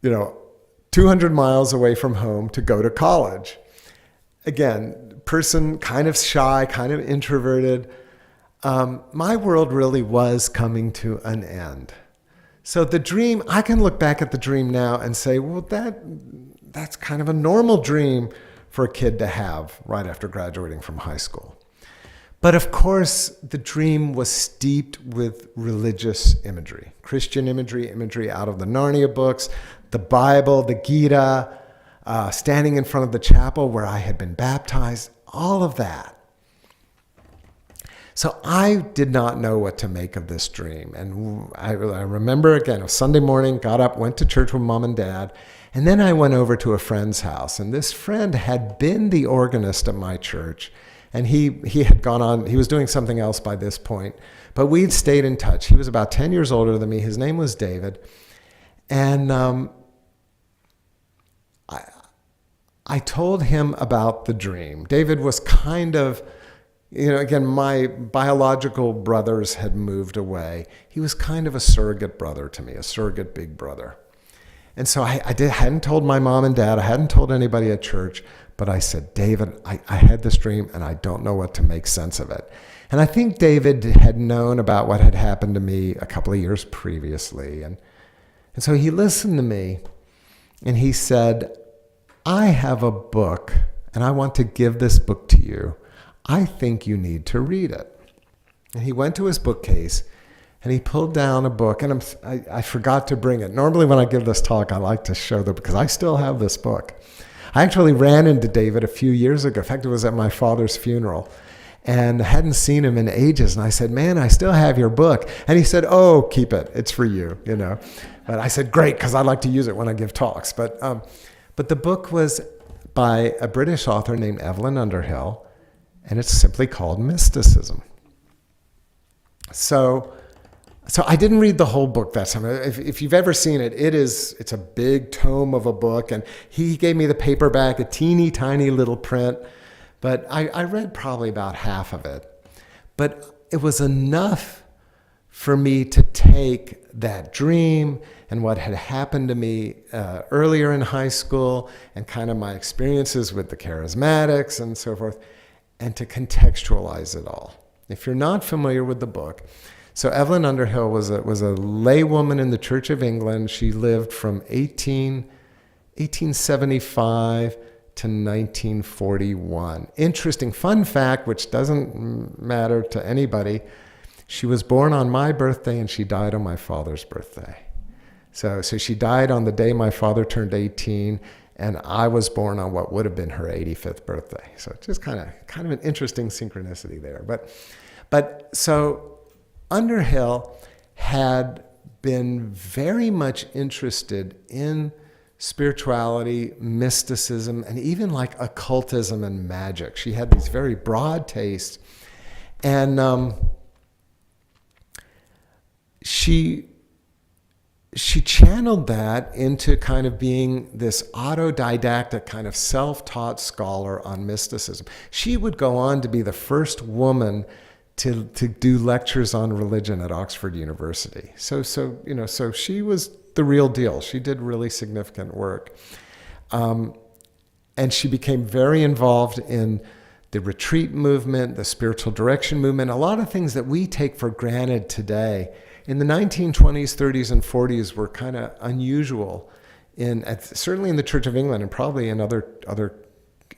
200 miles away from home to go to college. Again, person kind of shy, kind of introverted. My world really was coming to an end. So the dream, I can look back at the dream now and say, well, that's kind of a normal dream for a kid to have right after graduating from high school. But of course, the dream was steeped with religious imagery, Christian imagery out of the Narnia books, the Bible, the Gita, standing in front of the chapel where I had been baptized, all of that. So I did not know what to make of this dream. And I remember, again, a Sunday morning, got up, went to church with Mom and Dad, and then I went over to a friend's house. And this friend had been the organist at my church. And he had gone on, he was doing something else by this point, but we'd stayed in touch. He was about 10 years older than me. His name was David. And I told him about the dream. David was kind of, again, my biological brothers had moved away. He was kind of a surrogate brother to me, a surrogate big brother. And so I hadn't told my mom and dad, I hadn't told anybody at church, but I said, David, I had this dream and I don't know what to make sense of it. And I think David had known about what had happened to me a couple of years previously. And so he listened to me and he said, I have a book and I want to give this book to you. I think you need to read it. And he went to his bookcase and he pulled down a book, and I forgot to bring it. Normally when I give this talk, I like to show them because I still have this book. I actually ran into David a few years ago. In fact, it was at my father's funeral, and I hadn't seen him in ages. And I said, man, I still have your book. And he said, oh, keep it. It's for you, But I said, great, because I like to use it when I give talks. But the book was by a British author named Evelyn Underhill, and it's simply called Mysticism. So I didn't read the whole book that time. If you've ever seen it, it's a big tome of a book, and he gave me the paperback, a teeny tiny little print, but I read probably about half of it. But it was enough for me to take that dream and what had happened to me earlier in high school and kind of my experiences with the charismatics and so forth, and to contextualize it all. If you're not familiar with the book, So Evelyn Underhill was a laywoman in the Church of England. She lived from 1875 to 1941. Interesting fun fact, which doesn't matter to anybody. She was born on my birthday and she died on my father's birthday. So she died on the day my father turned 18, and I was born on what would have been her 85th birthday. So just kind of an interesting synchronicity there. But so Underhill had been very much interested in spirituality, mysticism, and even like occultism and magic. She had these very broad tastes, and she channeled that into kind of being this autodidactic kind of self-taught scholar on mysticism. She would go on to be the first woman to do lectures on religion at Oxford University. So she was the real deal. She did really significant work. And she became very involved in the retreat movement, the spiritual direction movement, a lot of things that we take for granted today. In the 1920s, 30s, and 40s were kind of unusual, certainly in the Church of England and probably in other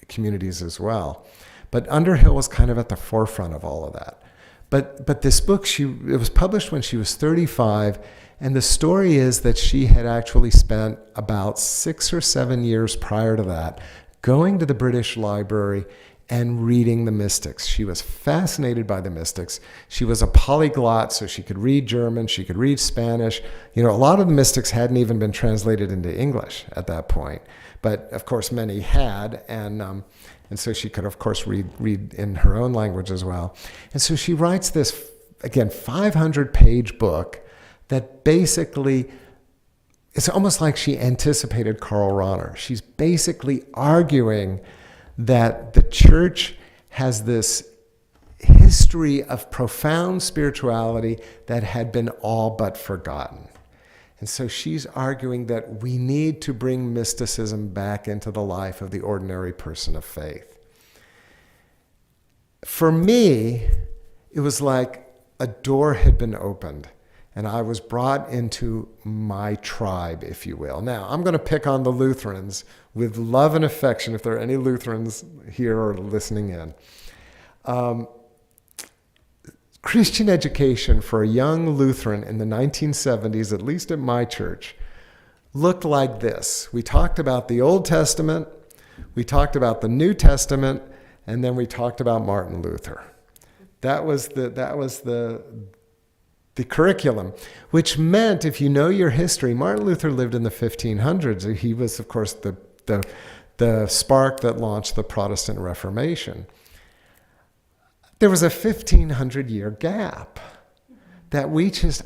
communities as well. But Underhill was kind of at the forefront of all of that. But this book, it was published when she was 35, and the story is that she had actually spent about 6 or 7 years prior to that going to the British Library and reading the mystics. She was fascinated by the mystics. She was a polyglot, so she could read German, she could read Spanish. A lot of the mystics hadn't even been translated into English at that point. But of course, many had, and so she could, of course, read in her own language as well. And so she writes this, again, 500-page book that basically, it's almost like she anticipated Karl Rahner. She's basically arguing that the church has this history of profound spirituality that had been all but forgotten. And so she's arguing that we need to bring mysticism back into the life of the ordinary person of faith. For me, it was like a door had been opened, and I was brought into my tribe, if you will. Now, I'm going to pick on the Lutherans with love and affection, if there are any Lutherans here or listening in. Christian education for a young Lutheran in the 1970s, at least at my church, looked like this. We talked about the Old Testament, we talked about the New Testament, and then we talked about Martin Luther. That was the curriculum, which meant, if you know your history, Martin Luther lived in the 1500s. He was, of course, the spark that launched the Protestant Reformation. There was a 1,500-year gap that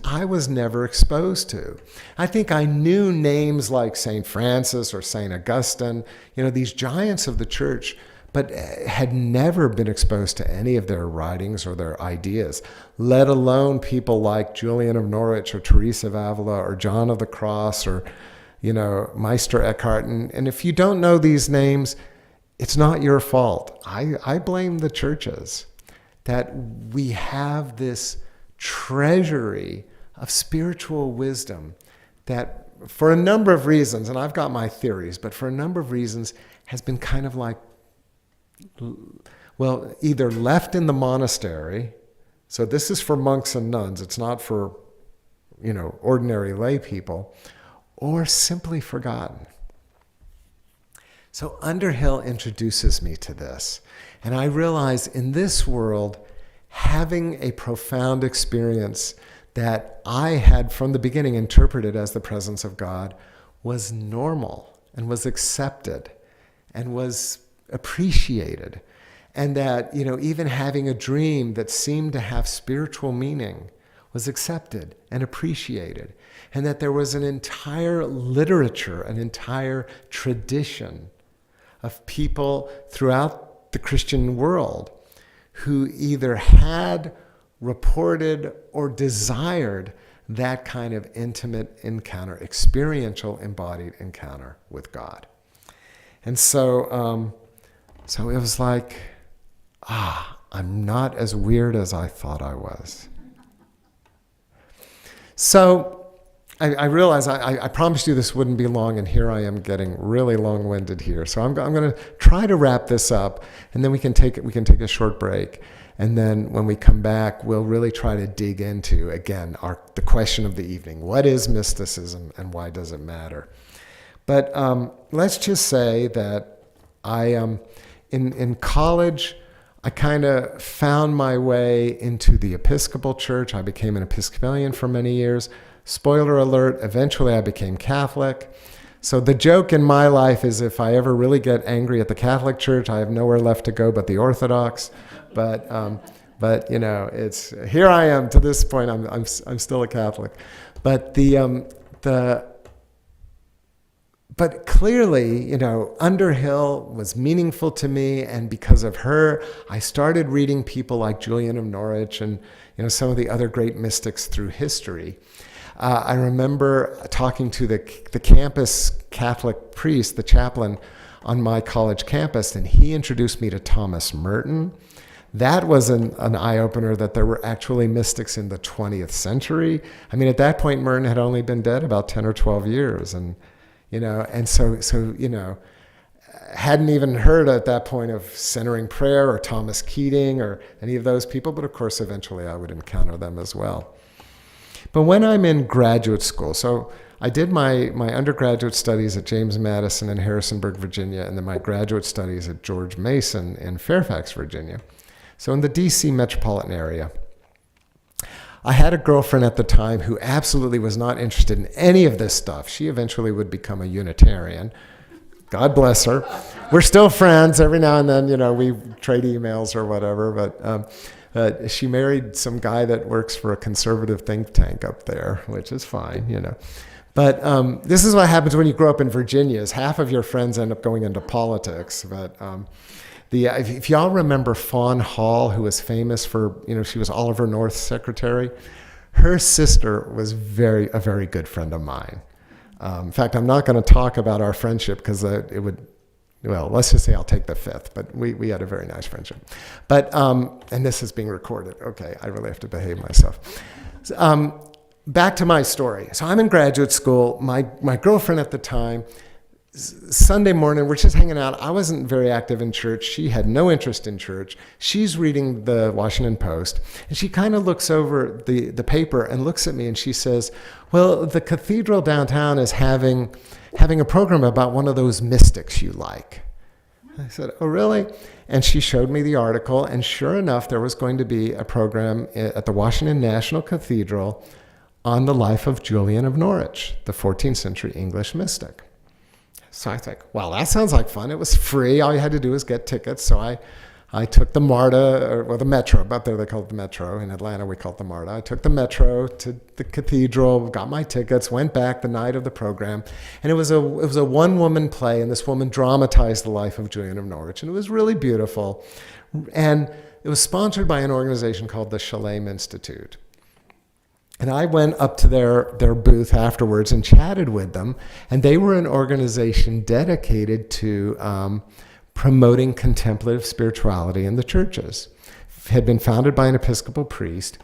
I was never exposed to. I think I knew names like St. Francis or St. Augustine, these giants of the church, but had never been exposed to any of their writings or their ideas, let alone people like Julian of Norwich or Teresa of Ávila or John of the Cross or, Meister Eckhart. And if you don't know these names, it's not your fault. I blame the churches that we have this treasury of spiritual wisdom that, for a number of reasons, and I've got my theories, but for a number of reasons has been kind of like, well, either left in the monastery. So this is for monks and nuns. It's not for, ordinary lay people, or simply forgotten. So Underhill introduces me to this. And I realize in this world, having a profound experience that I had from the beginning interpreted as the presence of God was normal and was accepted and was appreciated. And that, even having a dream that seemed to have spiritual meaning was accepted and appreciated. And that there was an entire literature, an entire tradition of people throughout the Christian world who either had, reported, or desired that kind of intimate encounter, experiential embodied encounter with God. And so it was like, I'm not as weird as I thought I was. So I realize I promised you this wouldn't be long, and here I am getting really long-winded here. So I'm going to try to wrap this up, and then we can take a short break. And then when we come back, we'll really try to dig into, again, the question of the evening. What is mysticism, and why does it matter? But let's just say that in college, I kind of found my way into the Episcopal Church. I became an Episcopalian for many years. Spoiler alert, eventually I became Catholic. So the joke in my life is if I ever really get angry at the Catholic Church, I have nowhere left to go but the Orthodox. But you know, it's here I am to this point. I'm still a Catholic. But but clearly, you know, Underhill was meaningful to me, and because of her, I started reading people like Julian of Norwich and, you know, some of the other great mystics through history. I remember talking to the campus Catholic priest, the chaplain on my college campus, and he introduced me to Thomas Merton. That was an eye-opener that there were actually mystics in the 20th century. I mean, at that point, Merton had only been dead about 10 or 12 years, and you know, and so you know, hadn't even heard at that point of centering prayer or Thomas Keating or any of those people, but of course, eventually I would encounter them as well. But when I'm in graduate school, so I did my undergraduate studies at James Madison in Harrisonburg, Virginia, and then my graduate studies at George Mason in Fairfax, Virginia. So in the DC metropolitan area. I had a girlfriend at the time who absolutely was not interested in any of this stuff. She eventually would become a Unitarian. God bless her. We're still friends. Every now and then, you know, we trade emails or whatever, but she married some guy that works for a conservative think tank up there, which is fine, you know. But this is what happens when you grow up in Virginia, is half of your friends end up going into politics. But if y'all remember Fawn Hall, who was famous for, you know, she was Oliver North's secretary, her sister was a very good friend of mine. In fact, I'm not going to talk about our friendship because it would, well, let's just say I'll take the fifth, but we had a very nice friendship. But, and this is being recorded. Okay, I really have to behave myself. Back to my story. So I'm in graduate school. My girlfriend at the time, Sunday morning, we're just hanging out. I wasn't very active in church. She had no interest in church. She's reading the Washington Post, and she kind of looks over the paper and looks at me, and she says, well, the cathedral downtown is having a program about one of those mystics you like. I said, oh, really? And she showed me the article, and sure enough, there was going to be a program at the Washington National Cathedral on the life of Julian of Norwich, the 14th century English mystic. So I think, well, that sounds like fun. It was free. All you had to do was get tickets. So I took the MARTA, or the Metro. Up there they call it the Metro. In Atlanta we call it the MARTA. I took the Metro to the cathedral, got my tickets, went back the night of the program. And it was a one-woman play, and this woman dramatized the life of Julian of Norwich. And it was really beautiful. And it was sponsored by an organization called the Shalem Institute. And I went up to their booth afterwards and chatted with them. And they were an organization dedicated to promoting contemplative spirituality in the churches. Had been founded by an Episcopal priest.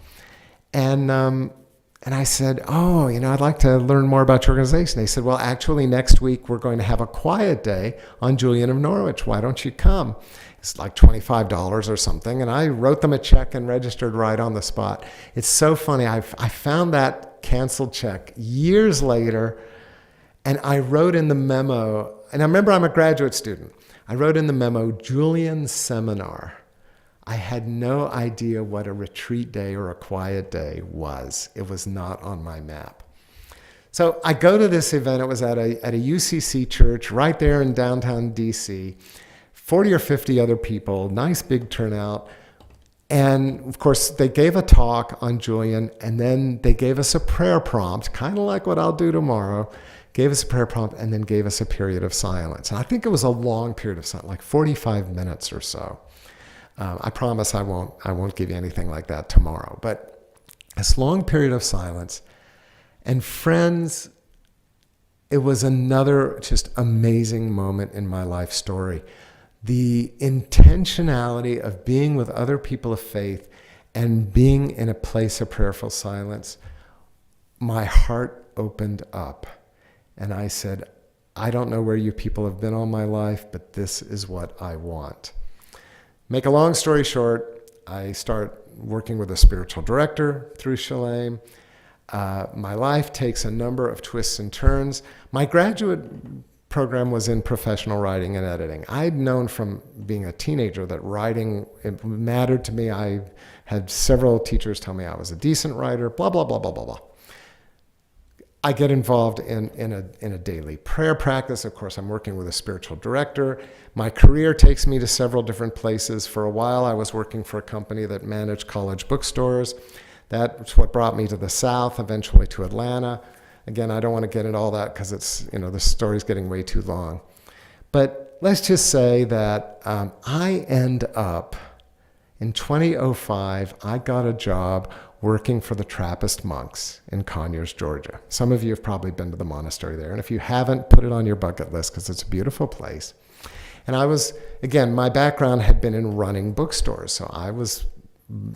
And I said, oh, you know, I'd like to learn more about your organization. They said, well, actually, next week we're going to have a quiet day on Julian of Norwich. Why don't you come? It's like $25 or something. And I wrote them a check and registered right on the spot. It's so funny. I found that canceled check years later, and I wrote in the memo, and I remember I'm a graduate student. I wrote in the memo, Julian Seminar. I had no idea what a retreat day or a quiet day was. It was not on my map. So I go to this event. It was at a UCC church right there in downtown DC. 40 or 50 other people, nice big turnout. And of course, they gave a talk on Julian, and then they gave us a prayer prompt, kind of like what I'll do tomorrow, gave us a prayer prompt, and then gave us a period of silence. And I think it was a long period of silence, like 45 minutes or so. I promise I won't give you anything like that tomorrow. But this long period of silence. And friends, it was another just amazing moment in my life story. The intentionality of being with other people of faith and being in a place of prayerful silence my heart opened up. And I said, I don't know where you people have been all my life, but this is what I want. Make a long story short, I start working with a spiritual director through Shalem. My life takes a number of twists and turns. My graduate program was in professional writing and editing. I'd known from being a teenager that writing, it mattered to me. I had several teachers tell me I was a decent writer, blah, blah, blah, blah, blah, blah. I get involved in a daily prayer practice. Of course, I'm working with a spiritual director. My career takes me to several different places. For a while, I was working for a company that managed college bookstores. That's what brought me to the South, eventually to Atlanta. Again, I don't want to get into all that because it's, the story's getting way too long. But let's just say that I end up, in 2005, I got a job working for the Trappist monks in Conyers, Georgia. Some of you have probably been to the monastery there. And if you haven't, put it on your bucket list because it's a beautiful place. And I was, again, my background had been in running bookstores. So I was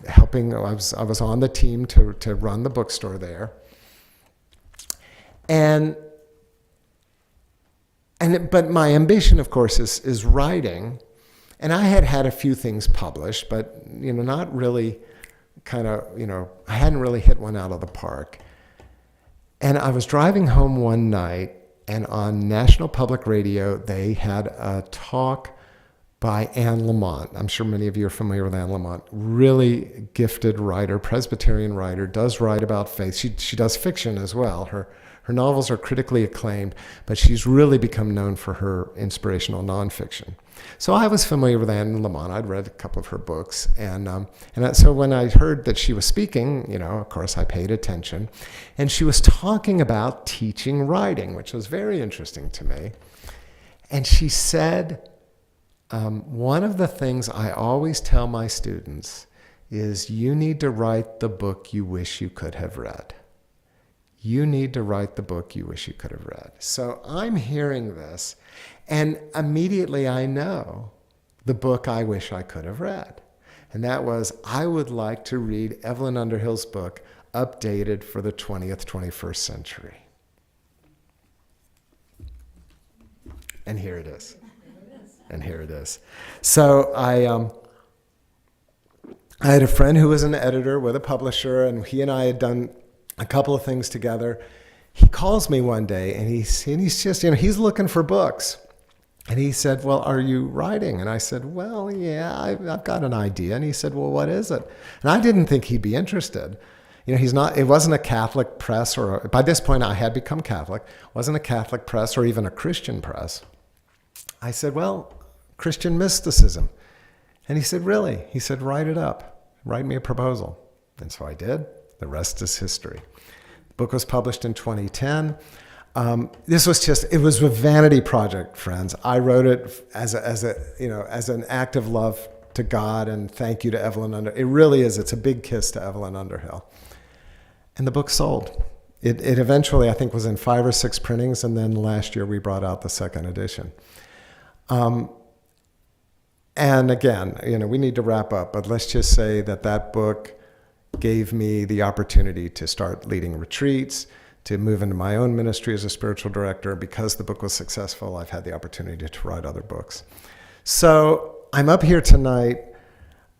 helping, I was on the team to run the bookstore there. But my ambition, of course, is writing. And I had a few things published, but, not really I hadn't really hit one out of the park. And I was driving home one night, and on National Public Radio, they had a talk by Anne Lamott. I'm sure many of you are familiar with Anne Lamott. Really gifted writer, Presbyterian writer, does write about faith. She does fiction as well. Her novels are critically acclaimed, but she's really become known for her inspirational nonfiction. So I was familiar with Anne Lamott. I'd read a couple of her books. So when I heard that she was speaking, of course, I paid attention. And she was talking about teaching writing, which was very interesting to me. And she said, one of the things I always tell my students is you need to write the book you wish you could have read. You need to write the book you wish you could have read. So I'm hearing this, and immediately I know the book I wish I could have read. And that was, I would like to read Evelyn Underhill's book, updated for the 20th, 21st century. And here it is. And here it is. So I had a friend who was an editor with a publisher, and he and I had done a couple of things together. He calls me one day, and he's just, he's looking for books. And he said, well, are you writing? And I said, well, yeah, I've got an idea. And he said, well, what is it? And I didn't think he'd be interested. It wasn't a Catholic press, by this point I had become Catholic, wasn't a Catholic press or even a Christian press. I said, well, Christian Mysticism. And he said, really? He said, write it up. Write me a proposal. And so I did. The rest is history. The book was published in 2010. It was a vanity project, friends. I wrote it as an act of love to God and thank you to Evelyn Underhill. It really is. It's a big kiss to Evelyn Underhill. And the book sold. It eventually, I think, was in 5 or 6 printings, and then last year we brought out the second edition. And again, we need to wrap up, but let's just say that book gave me the opportunity to start leading retreats, to move into my own ministry as a spiritual director. Because the book was successful, I've had the opportunity to write other books. So I'm up here tonight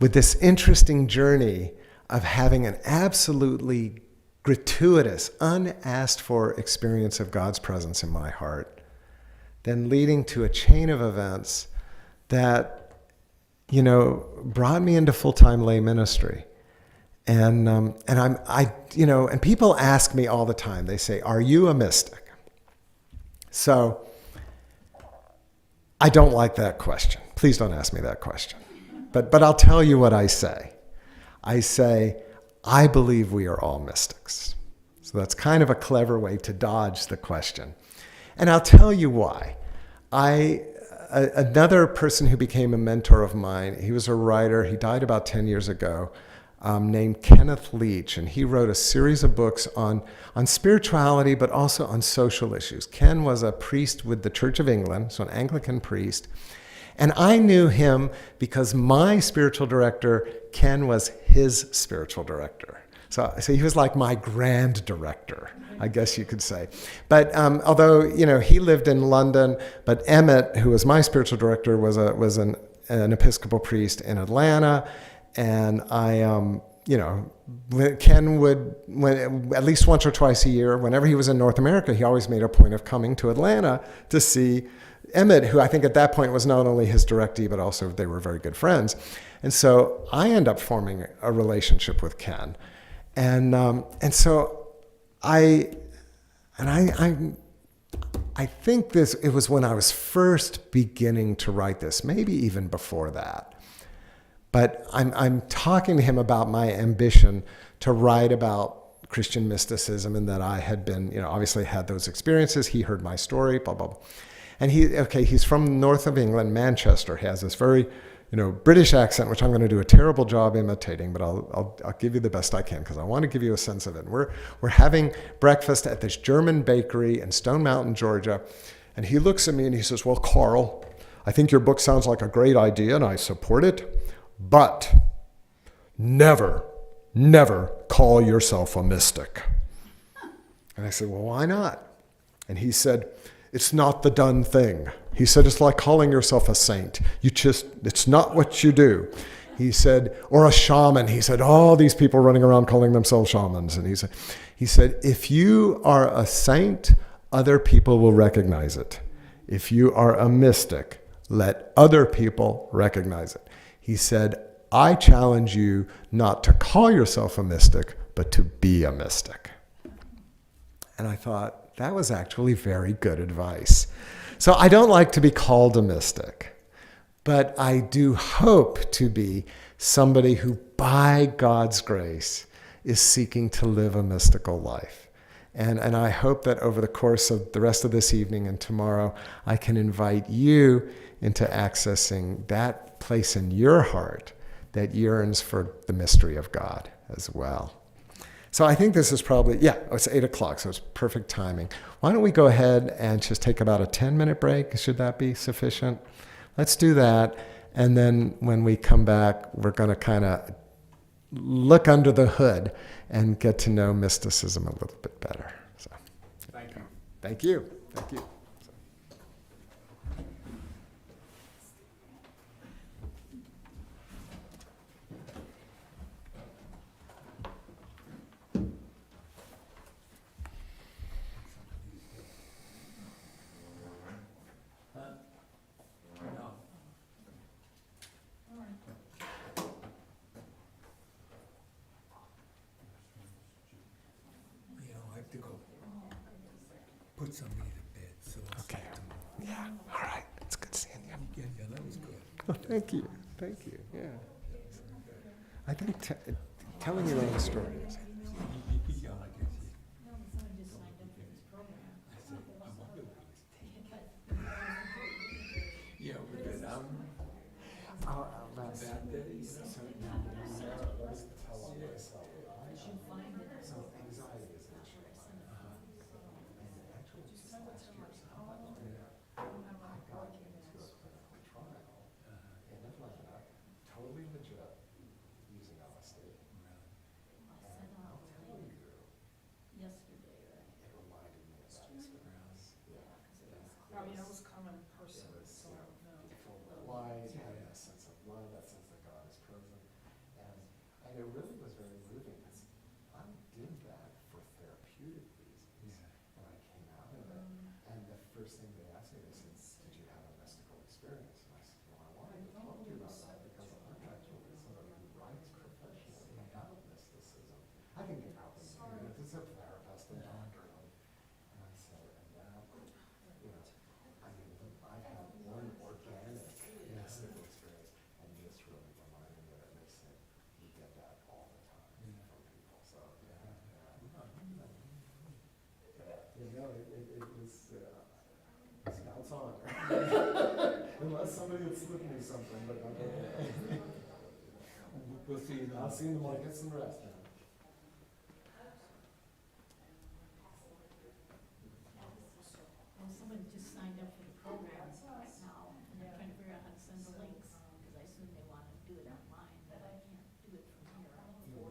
with this interesting journey of having an absolutely gratuitous, unasked for experience of God's presence in my heart, then leading to a chain of events that, brought me into full-time lay ministry. And people ask me all the time, they say, are you a mystic? So I don't like that question. Please don't ask me that question. But I'll tell you what I say. I say, I believe we are all mystics. So that's kind of a clever way to dodge the question. And I'll tell you why. Another person who became a mentor of mine, he was a writer, he died about 10 years ago, named Kenneth Leach, and he wrote a series of books on spirituality, but also on social issues. Ken was a priest with the Church of England, so an Anglican priest, and I knew him because my spiritual director, Ken, was his spiritual director. So he was like my grand director, I guess you could say. But although, he lived in London, but Emmett, who was my spiritual director, was an Episcopal priest in Atlanta. And Ken would, at least once or twice a year, whenever he was in North America, he always made a point of coming to Atlanta to see Emmett, who I think at that point was not only his directee, but also they were very good friends. And so I end up forming a relationship with Ken. And so I think it was when I was first beginning to write this, maybe even before that. But I'm talking to him about my ambition to write about Christian mysticism, and that I had been, obviously had those experiences. He heard my story, blah, blah, blah. And he's from north of England, Manchester. He has this very, British accent, which I'm going to do a terrible job imitating, but I'll give you the best I can because I want to give you a sense of it. And we're having breakfast at this German bakery in Stone Mountain, Georgia. And he looks at me and he says, "Well, Karl, I think your book sounds like a great idea and I support it, but never call yourself a mystic." And I said, "Well, why not?" And he said, "It's not the done thing." He said, "It's like calling yourself a saint. It's not what you do." He said, or a shaman. He said, all these people running around calling themselves shamans. And he said, if you are a saint, other people will recognize it. If you are a mystic, let other people recognize it. He said, I challenge you not to call yourself a mystic, but to be a mystic. And I thought, that was actually very good advice. So I don't like to be called a mystic, but I do hope to be somebody who, by God's grace, is seeking to live a mystical life. And I hope that over the course of the rest of this evening and tomorrow, I can invite you into accessing that place in your heart that yearns for the mystery of God as well. So I think this is probably, it's 8 o'clock, so it's perfect timing. Why don't we go ahead and just take about a 10-minute break? Should that be sufficient? Let's do that. And then when we come back, we're going to kind of look under the hood and get to know mysticism a little bit better. So, Thank you. Thank you. Thank you. I have to go put somebody to bed. So I'll see Okay. you tomorrow. Yeah. All right. It's good seeing you. Yeah, that was good. Oh, thank you. Thank you. Yeah. I think telling your own story is. Yeah, I guess. Someone just signed up for this program. Yeah, we're good. Bad day, you know. Totally legit using LSD. Yesterday, right? It reminded me of that experience. I mean, it was coming in person, so, no. Full of light, having a sense of love, that sense that God is present. And it really was very moving because I did that for therapeutic reasons. And I came out of it. And the first thing they asked me, they said, did you have a mystical experience? And I said, well, I wanted to talk to you about that because I'm actually somebody who writes professionally about mysticism. I can get help in it. It's a therapist in Underhill. And I said, and that, I've had one organic mystical experience, and this really reminded me of it. And they said, you get that all the time from people. So, it was Scout's honor. Unless somebody had slipped me something, but We'll see you I'll tomorrow. see you tomorrow. Get some rest, man. Well, someone just signed up for the program right now, and they're trying to figure out how to send the links, because I assume they want to do it online, but I can't do it from here.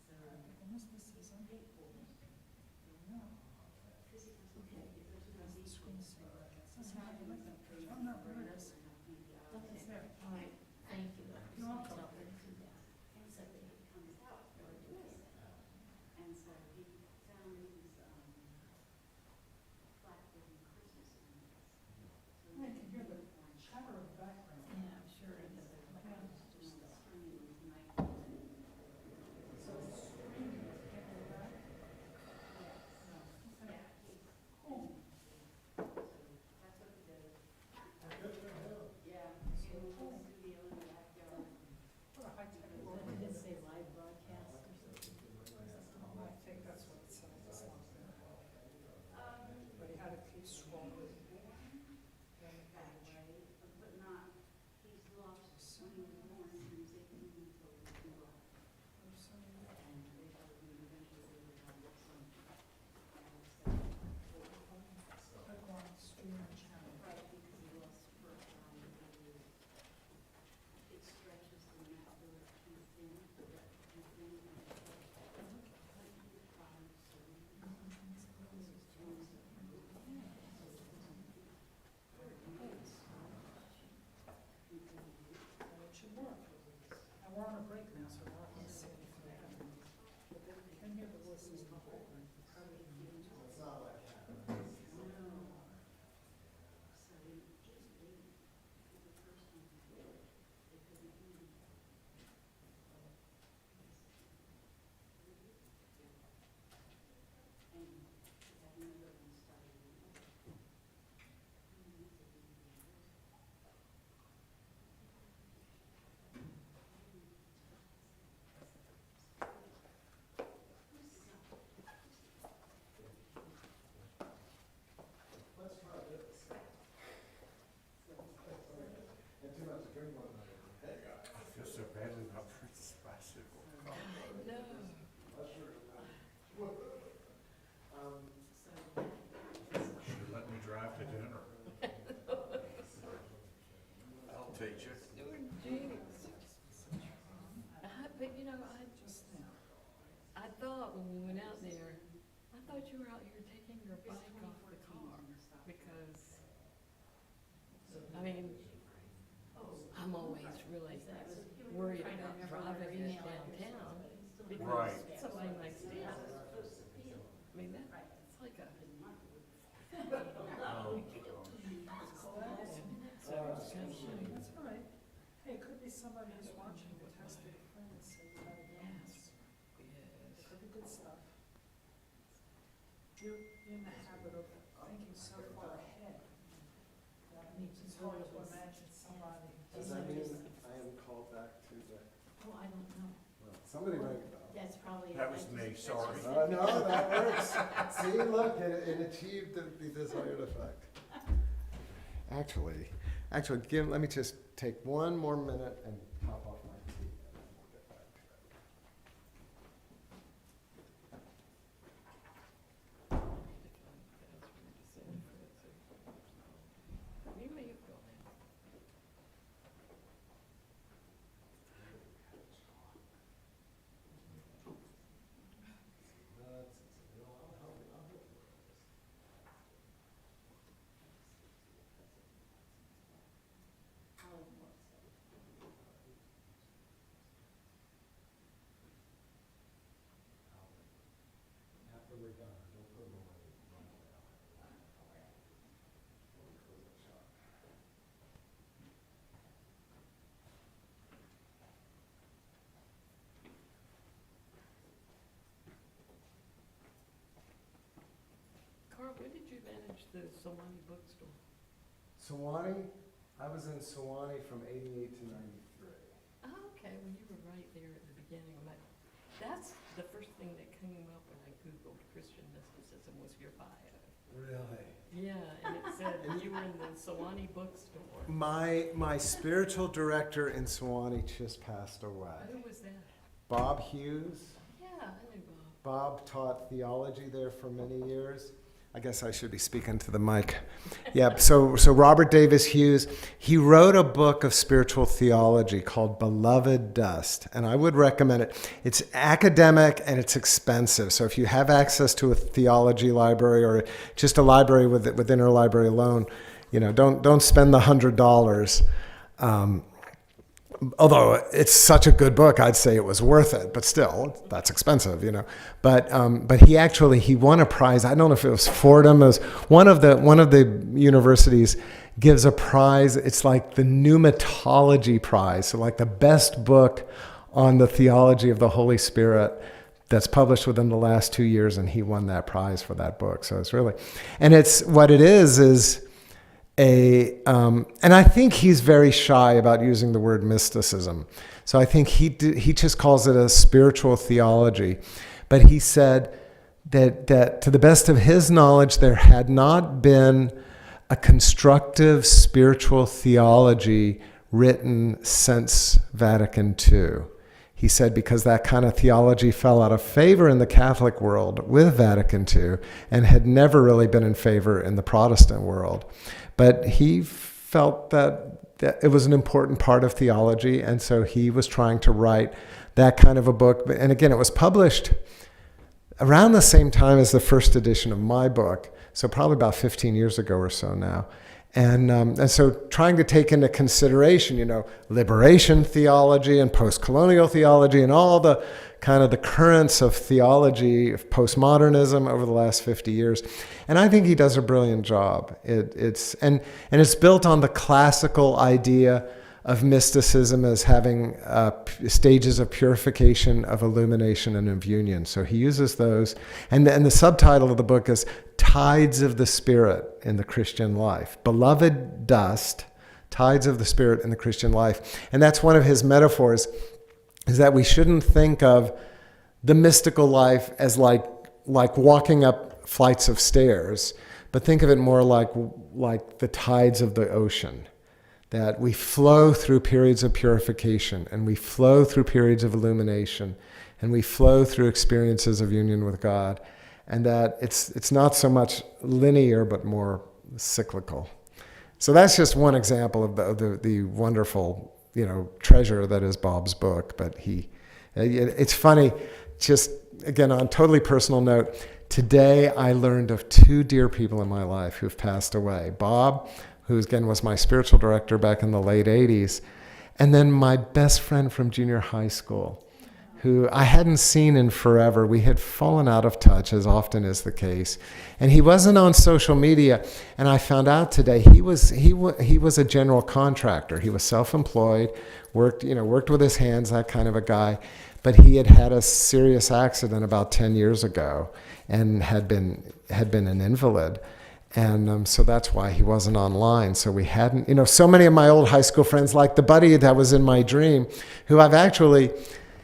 So, mysticism. Yeah. That's the screensaver, I guess. That's how I like that picture. Oh, no, there it is. It's there. All right, thank you. You're welcome. So we'll do that. So they- And so he found these flat living Christmas ornaments. So I can hear the chatter of the background. Yeah, I'm sure it is. just the screen was night. So it's screaming to get it back. Yeah, Cool. that's what he did. Yeah, in the whole studio in the backyard. What a high-tech What world. did it say, live broadcast or something? I think that's what it said. It's not there. But he had to keep scrolling. Down the That page. way, but not, he's lost when he was born, music and until he grew up. And they thought we eventually would have some. Click on stream and channel. Right, because he lost for, it stretches the map too thin, too thin, and And it should work. And we're on a break now, so we're not going to see anything happening. But they can hear the voices in the background. Probably can hear it. so he just waited. The first one, they couldn't hear him. And that another one started. Let's try this. And too much to drink one night. I feel so badly about this bicycle. Should let me drive to dinner. I'll teach you. But you know, Just now. I thought when we went out there, I thought you were out here taking your bike off the car because, I mean, I'm always really worried about driving it downtown Right. because somebody might steal it. I mean, that's like a. So it's kind of funny. That's all right. Hey, it could be somebody who's watching the test of the friends, say you gotta go. Yes. It Yes. could be good stuff. You're in the habit of thinking so far ahead. That it's hard to imagine somebody. Does that mean I am called back to the, Oh, I don't know. well, somebody rang the bell. That's probably. That was me, sorry. No, that works. See, look, it achieved the desired effect. Actually, Kim, let me just take one more minute and top off my tea, and then we'll get back to it. You may have gone in. After we're done, don't put them away. Close up shop. Carl, when did you manage the Solani bookstore? Sewanee, I was in Sewanee from '88 to '93. Oh, okay, well, you were right there at the beginning of my, that's the first thing that came up when I Googled Christian mysticism was your bio. Really? Yeah, and it said you were in the Solani bookstore. My spiritual director in Sewanee just passed away. Who was that? Bob Hughes. Yeah, I knew Bob. Bob taught theology there for many years. I guess I should be speaking to the mic. Yeah, so Robert Davis Hughes, he wrote a book of spiritual theology called Beloved Dust, and I would recommend it. It's academic and it's expensive, so if you have access to a theology library or just a library with interlibrary loan, don't spend the $100. Although it's such a good book, I'd say it was worth it. But still, that's expensive, But he won a prize. I don't know if it was Fordham. It was one of the universities gives a prize. It's like the pneumatology prize, so like the best book on the theology of the Holy Spirit that's published within the last 2 years, and he won that prize for that book. So it's really, and it's what it is. And I think he's very shy about using the word mysticism. So I think he just calls it a spiritual theology. But he said that to the best of his knowledge, there had not been a constructive spiritual theology written since Vatican II. He said because that kind of theology fell out of favor in the Catholic world with Vatican II and had never really been in favor in the Protestant world. But he felt that it was an important part of theology, and so he was trying to write that kind of a book. And again, it was published around the same time as the first edition of my book, so probably about 15 years ago or so now. And so trying to take into consideration, liberation theology and post-colonial theology and all the kind of the currents of theology, of postmodernism over the last 50 years. And I think he does a brilliant job. It's built on the classical idea of mysticism as having stages of purification, of illumination, and of union. So he uses those. And the subtitle of the book is Tides of the Spirit in the Christian Life. Beloved Dust, Tides of the Spirit in the Christian Life. And that's one of his metaphors, is that we shouldn't think of the mystical life as like walking up flights of stairs, but think of it more like the tides of the ocean. That we flow through periods of purification, and we flow through periods of illumination, and we flow through experiences of union with God, and that it's not so much linear but more cyclical. So that's just one example of the wonderful treasure that is Bob's book. But it's funny, just again on a totally personal note. Today I learned of two dear people in my life who've passed away. Bob, who again was my spiritual director back in the late 80s, and then my best friend from junior high school, who I hadn't seen in forever. We had fallen out of touch, as often is the case, and he wasn't on social media. And I found out today he was a general contractor. He was self-employed, worked with his hands, that kind of a guy. But he had a serious accident about 10 years ago, and had been an invalid. And so that's why he wasn't online. So we hadn't, so many of my old high school friends, like the buddy that was in my dream, who I've actually,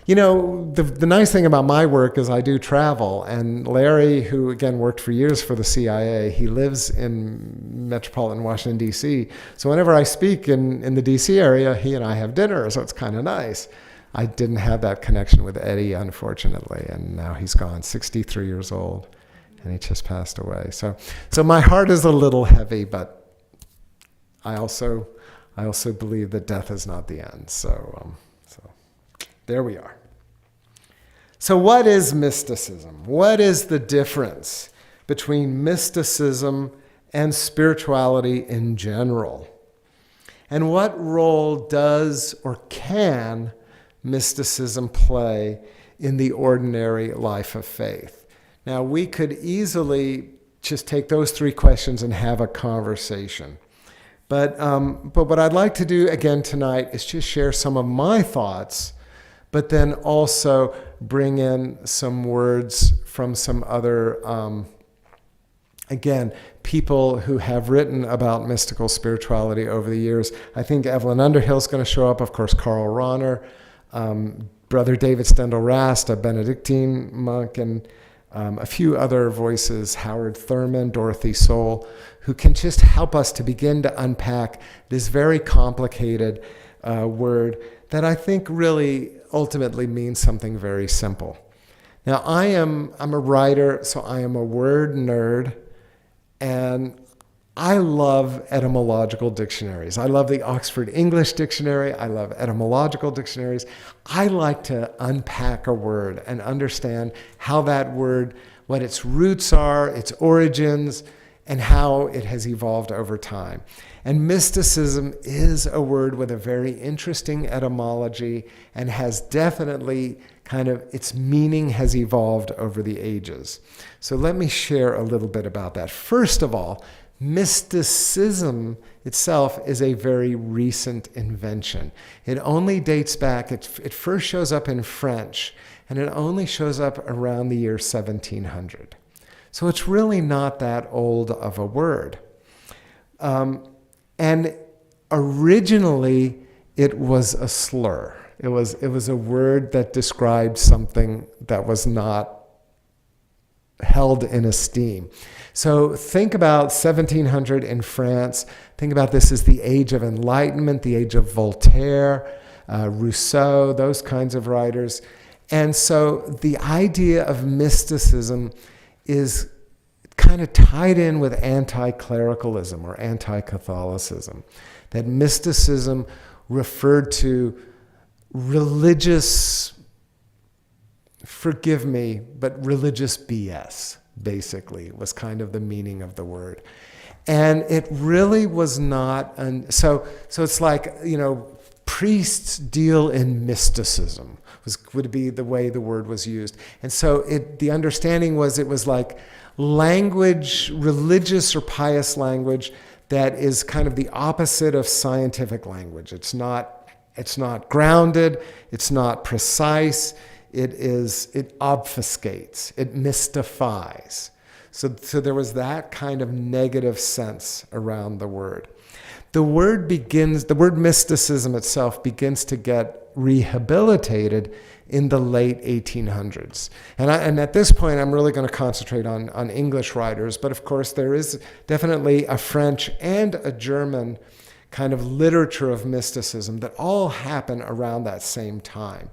the nice thing about my work is I do travel. And Larry, who again worked for years for the CIA, he lives in metropolitan Washington, D.C. So whenever I speak in the D.C. area, he and I have dinner. So it's kind of nice. I didn't have that connection with Eddie, unfortunately. And now he's gone, 63 years old. And he just passed away. So my heart is a little heavy, but I also believe that death is not the end. So there we are. So what is mysticism? What is the difference between mysticism and spirituality in general? And what role does or can mysticism play in the ordinary life of faith? Now, we could easily just take those three questions and have a conversation. But what I'd like to do again tonight is just share some of my thoughts, but then also bring in some words from some other, people who have written about mystical spirituality over the years. I think Evelyn Underhill is going to show up, of course, Karl Rahner, Brother David Stendhal Rast, a Benedictine monk, and a few other voices, Howard Thurman, Dorothy Soul, who can just help us to begin to unpack this very complicated word that I think really ultimately means something very simple. Now, I'm a writer, so I am a word nerd, And I love etymological dictionaries. I love the Oxford English Dictionary. I love etymological dictionaries. I like to unpack a word and understand how that word, what its roots are, its origins, and how it has evolved over time. And mysticism is a word with a very interesting etymology and has definitely its meaning has evolved over the ages. So let me share a little bit about that. First of all, mysticism itself is a very recent invention. It only dates back, it first shows up in French, and it only shows up around the year 1700. So it's really not that old of a word. And originally, it was a slur. It was a word that described something that was not held in esteem. So think about 1700 in France. Think about this as the age of enlightenment, the age of Voltaire, Rousseau, those kinds of writers. And so the idea of mysticism is kind of tied in with anti-clericalism or anti-Catholicism. That mysticism referred to religious, forgive me, but religious BS, basically, was kind of the meaning of the word. And it really was not, so it's like, priests deal in mysticism, would be the way the word was used. And so the understanding was it was like language, religious or pious language, that is kind of the opposite of scientific language. It's not grounded, it's not precise, it obfuscates, it mystifies. So there was that kind of negative sense around the word. The word mysticism itself begins to get rehabilitated in the late 1800s. And at this point, I'm really going to concentrate on English writers, but of course there is definitely a French and a German kind of literature of mysticism that all happen around that same time,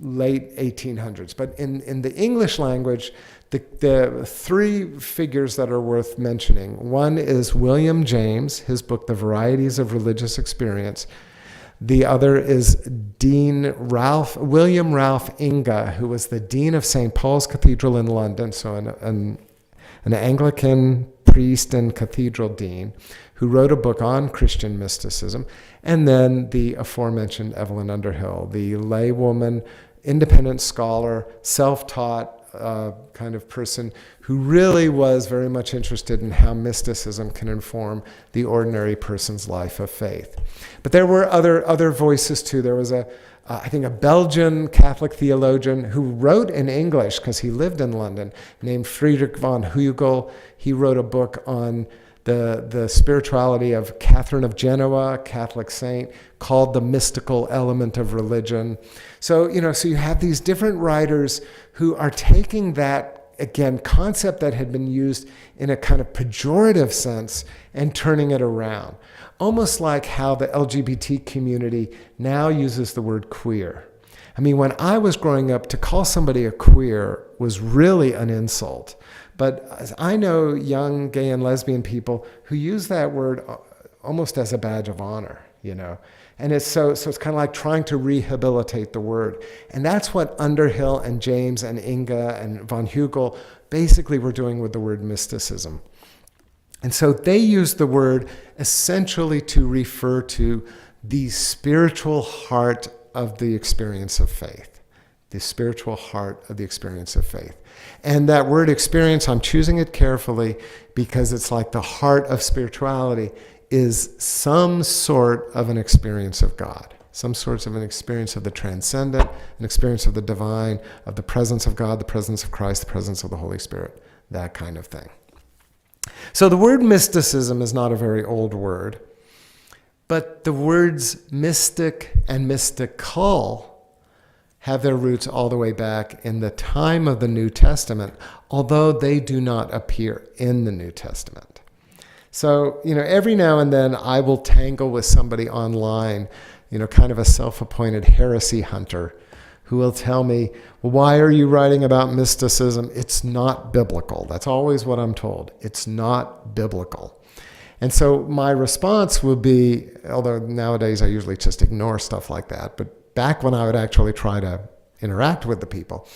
late 1800s. But in the English language, the three figures that are worth mentioning. One is William James, his book, The Varieties of Religious Experience. The other is William Ralph Inga, who was the Dean of St. Paul's Cathedral in London, so an Anglican priest and cathedral dean, who wrote a book on Christian mysticism. And then the aforementioned Evelyn Underhill, the laywoman, independent scholar, self-taught kind of person who really was very much interested in how mysticism can inform the ordinary person's life of faith. But there were other voices too. There was I think a Belgian Catholic theologian who wrote in English because he lived in London, named Friedrich von Hugel. He wrote a book on the spirituality of Catherine of Genoa, Catholic saint, called The Mystical Element of Religion. So you have these different writers who are taking that, again, concept that had been used in a kind of pejorative sense and turning it around. Almost like how the LGBT community now uses the word queer. I mean, when I was growing up, to call somebody a queer was really an insult. But I know young gay and lesbian people who use that word almost as a badge of honor, And it's so it's kind of like trying to rehabilitate the word. And that's what Underhill and James and Inga and von Hugel basically were doing with the word mysticism. And so they used the word essentially to refer to the spiritual heart of the experience of faith. The spiritual heart of the experience of faith. And that word experience, I'm choosing it carefully because it's like the heart of spirituality is some sort of an experience of God, some sorts of an experience of the transcendent, an experience of the divine, of the presence of God, the presence of Christ, the presence of the Holy Spirit, that kind of thing. So the word mysticism is not a very old word, but the words mystic and mystical have their roots all the way back in the time of the New Testament, although they do not appear in the New Testament. So, every now and then I will tangle with somebody online, kind of a self-appointed heresy hunter who will tell me, well, why are you writing about mysticism? It's not biblical. That's always what I'm told. It's not biblical. And so my response would be, although nowadays I usually just ignore stuff like that, but back when I would actually try to interact with the people,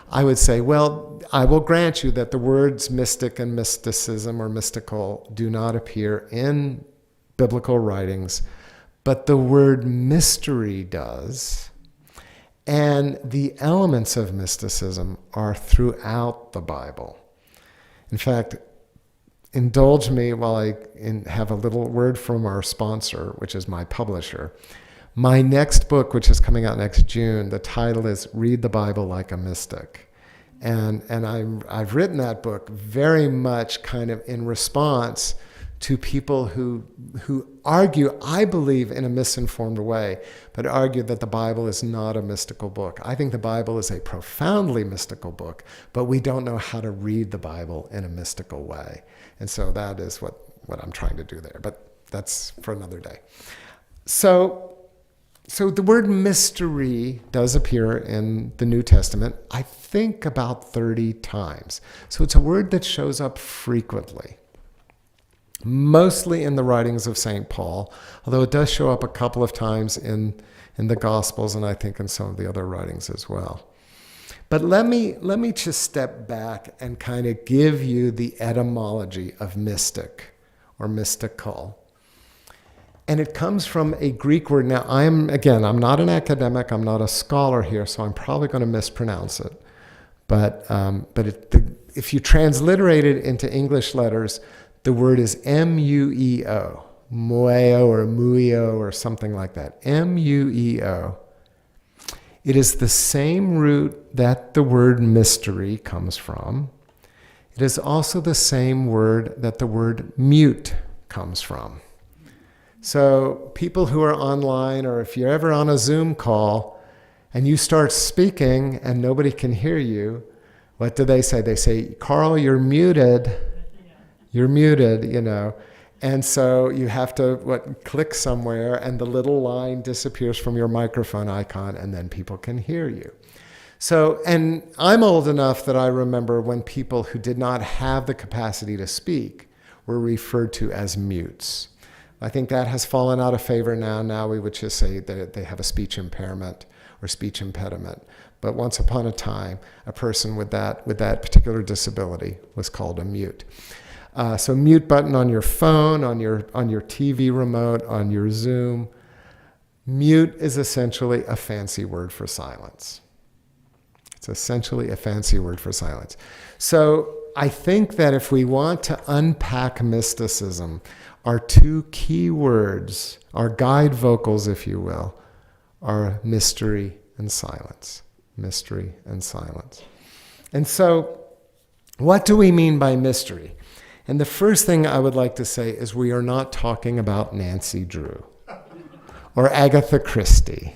I would say, well, I will grant you that the words mystic and mysticism or mystical do not appear in biblical writings, but the word mystery does. And the elements of mysticism are throughout the Bible. In fact, indulge me while I have a little word from our sponsor, which is my publisher. My next book, which is coming out next June, the title is Read the Bible Like a Mystic. And I've written that book very much kind of in response to people who argue, I believe in a misinformed way, but argue that the Bible is not a mystical book. I think the Bible is a profoundly mystical book, but we don't know how to read the Bible in a mystical way. And so that is what I'm trying to do there, but that's for another day. So the word mystery does appear in the New Testament, I think about 30 times. So it's a word that shows up frequently, mostly in the writings of St. Paul, although it does show up a couple of times in the Gospels and I think in some of the other writings as well. But let me just step back and kind of give you the etymology of mystic or mystical. And it comes from a Greek word. Now, I'm not an academic, I'm not a scholar here, so I'm probably going to mispronounce it. But if you transliterate it into English letters, the word is M-U-E-O, mueo or muio or something like that, M-U-E-O. It is the same root that the word mystery comes from. It is also the same word that the word mute comes from. So people who are online, or if you're ever on a Zoom call and you start speaking and nobody can hear you, what do they say? They say, Karl, you're muted. You're muted, And so you have to click somewhere and the little line disappears from your microphone icon and then people can hear you. So, and I'm old enough that I remember when people who did not have the capacity to speak were referred to as mutes. I think that has fallen out of favor now. Now we would just say that they have a speech impairment or speech impediment. But once upon a time, a person with that particular disability was called a mute. So mute button on your phone, on your TV remote, on your Zoom. Mute is essentially a fancy word for silence. It's essentially a fancy word for silence. So I think that if we want to unpack mysticism, our two key words, our guide vocals, if you will, are mystery and silence. Mystery and silence. And so what do we mean by mystery? And the first thing I would like to say is we are not talking about Nancy Drew or Agatha Christie,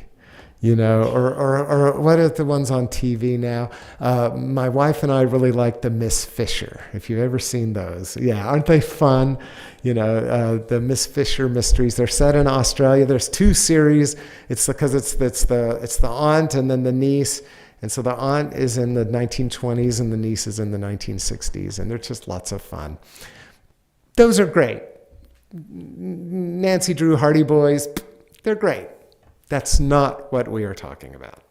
or what are the ones on TV now? My wife and I really like the Miss Fisher, if you've ever seen those. Yeah, aren't they fun? The Miss Fisher mysteries. They're set in Australia. There's 2 series. It's because it's the aunt and then the niece. And so the aunt is in the 1920s and the niece is in the 1960s. And they're just lots of fun. Those are great. Nancy Drew, Hardy Boys, they're great. That's not what we are talking about.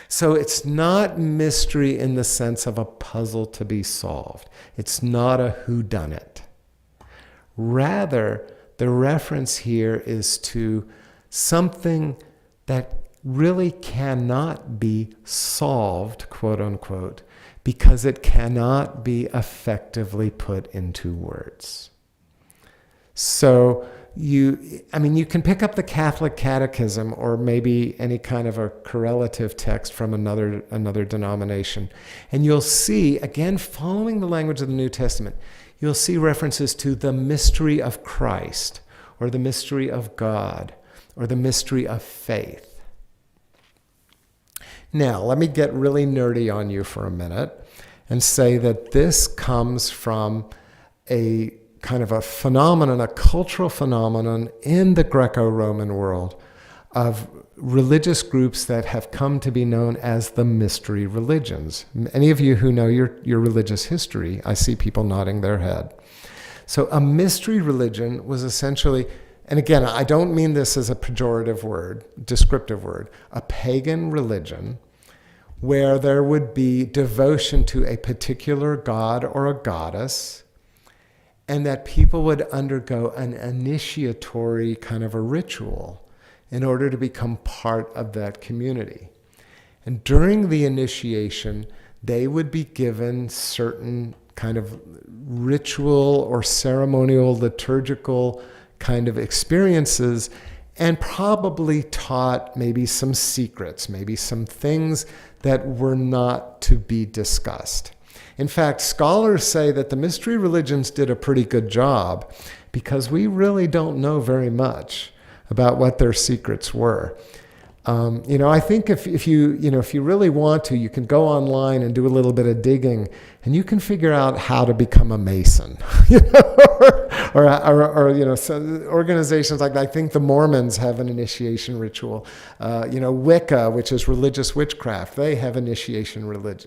So it's not mystery in the sense of a puzzle to be solved. It's not a whodunit. Rather, the reference here is to something that really cannot be solved, quote unquote, because it cannot be effectively put into words. So you can pick up the Catholic Catechism or maybe any kind of a correlative text from another denomination, and you'll see, again, following the language of the New Testament, you'll see references to the mystery of Christ or the mystery of God or the mystery of faith. Now, let me get really nerdy on you for a minute and say that this comes from a kind of a phenomenon, a cultural phenomenon in the Greco-Roman world of religious groups that have come to be known as the mystery religions. Any of you who know your religious history, I see people nodding their head. So a mystery religion was essentially, and again, I don't mean this as a pejorative word, descriptive word, a pagan religion where there would be devotion to a particular god or a goddess, and that people would undergo an initiatory kind of a ritual in order to become part of that community. And during the initiation, they would be given certain kind of ritual or ceremonial, liturgical kind of experiences, and probably taught maybe some secrets, maybe some things that were not to be discussed. In fact, scholars say that the mystery religions did a pretty good job because we really don't know very much about what their secrets were. I think if you really want to, you can go online and do a little bit of digging, and you can figure out how to become a Mason, or so organizations like that. I think the Mormons have an initiation ritual. Wicca, which is religious witchcraft, they have initiation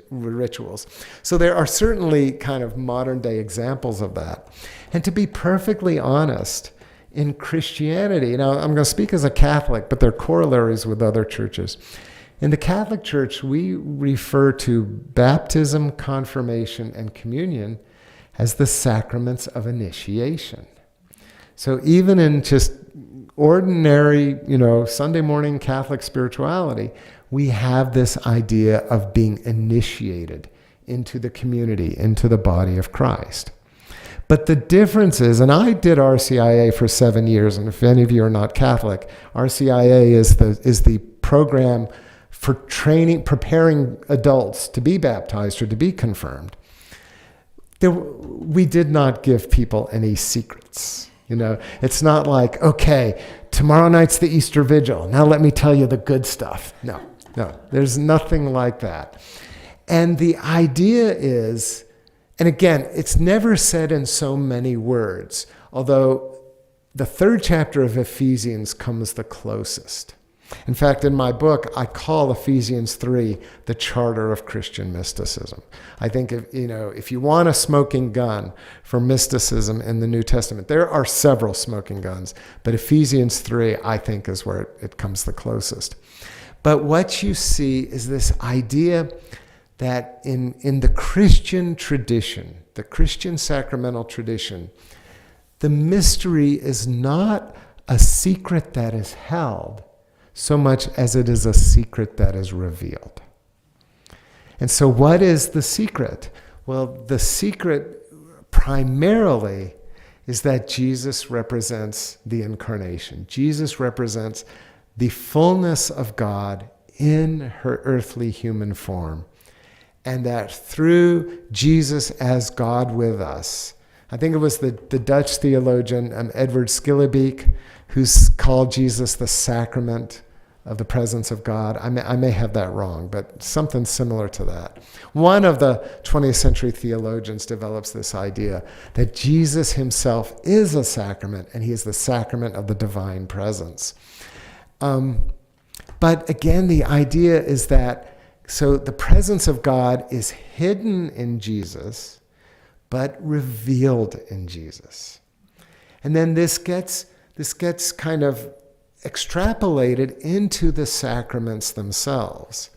rituals. So there are certainly kind of modern day examples of that. And to be perfectly honest, in Christianity, now I'm going to speak as a Catholic, but there are corollaries with other churches. In the Catholic Church, we refer to baptism, confirmation, and communion as the sacraments of initiation. So even in just ordinary, Sunday morning Catholic spirituality, we have this idea of being initiated into the community, into the body of Christ. But the difference is, and I did RCIA for 7 years, and if any of you are not Catholic, RCIA is the program for preparing adults to be baptized or to be confirmed. We did not give people any secrets. It's not like, okay, tomorrow night's the Easter Vigil. Now let me tell you the good stuff. No, there's nothing like that. And the idea is, and again, it's never said in so many words, although the 3rd chapter of Ephesians comes the closest. In fact, in my book, I call Ephesians 3 the charter of Christian mysticism. I think if you want a smoking gun for mysticism in the New Testament, there are several smoking guns, but Ephesians 3, I think, is where it comes the closest. But what you see is this idea that in the Christian tradition, the Christian sacramental tradition, the mystery is not a secret that is held so much as it is a secret that is revealed. And so what is the secret? Well, the secret primarily is that Jesus represents the incarnation. Jesus represents the fullness of God in her earthly human form. And that through Jesus as God with us, I think it was the Dutch theologian Edward Schillebeeck who's called Jesus the sacrament of the presence of God. I may have that wrong, but something similar to that. One of the 20th century theologians develops this idea that Jesus himself is a sacrament, and he is the sacrament of the divine presence. But again, the idea is that so the presence of God is hidden in Jesus, but revealed in Jesus. And then this gets kind of extrapolated into the sacraments themselves.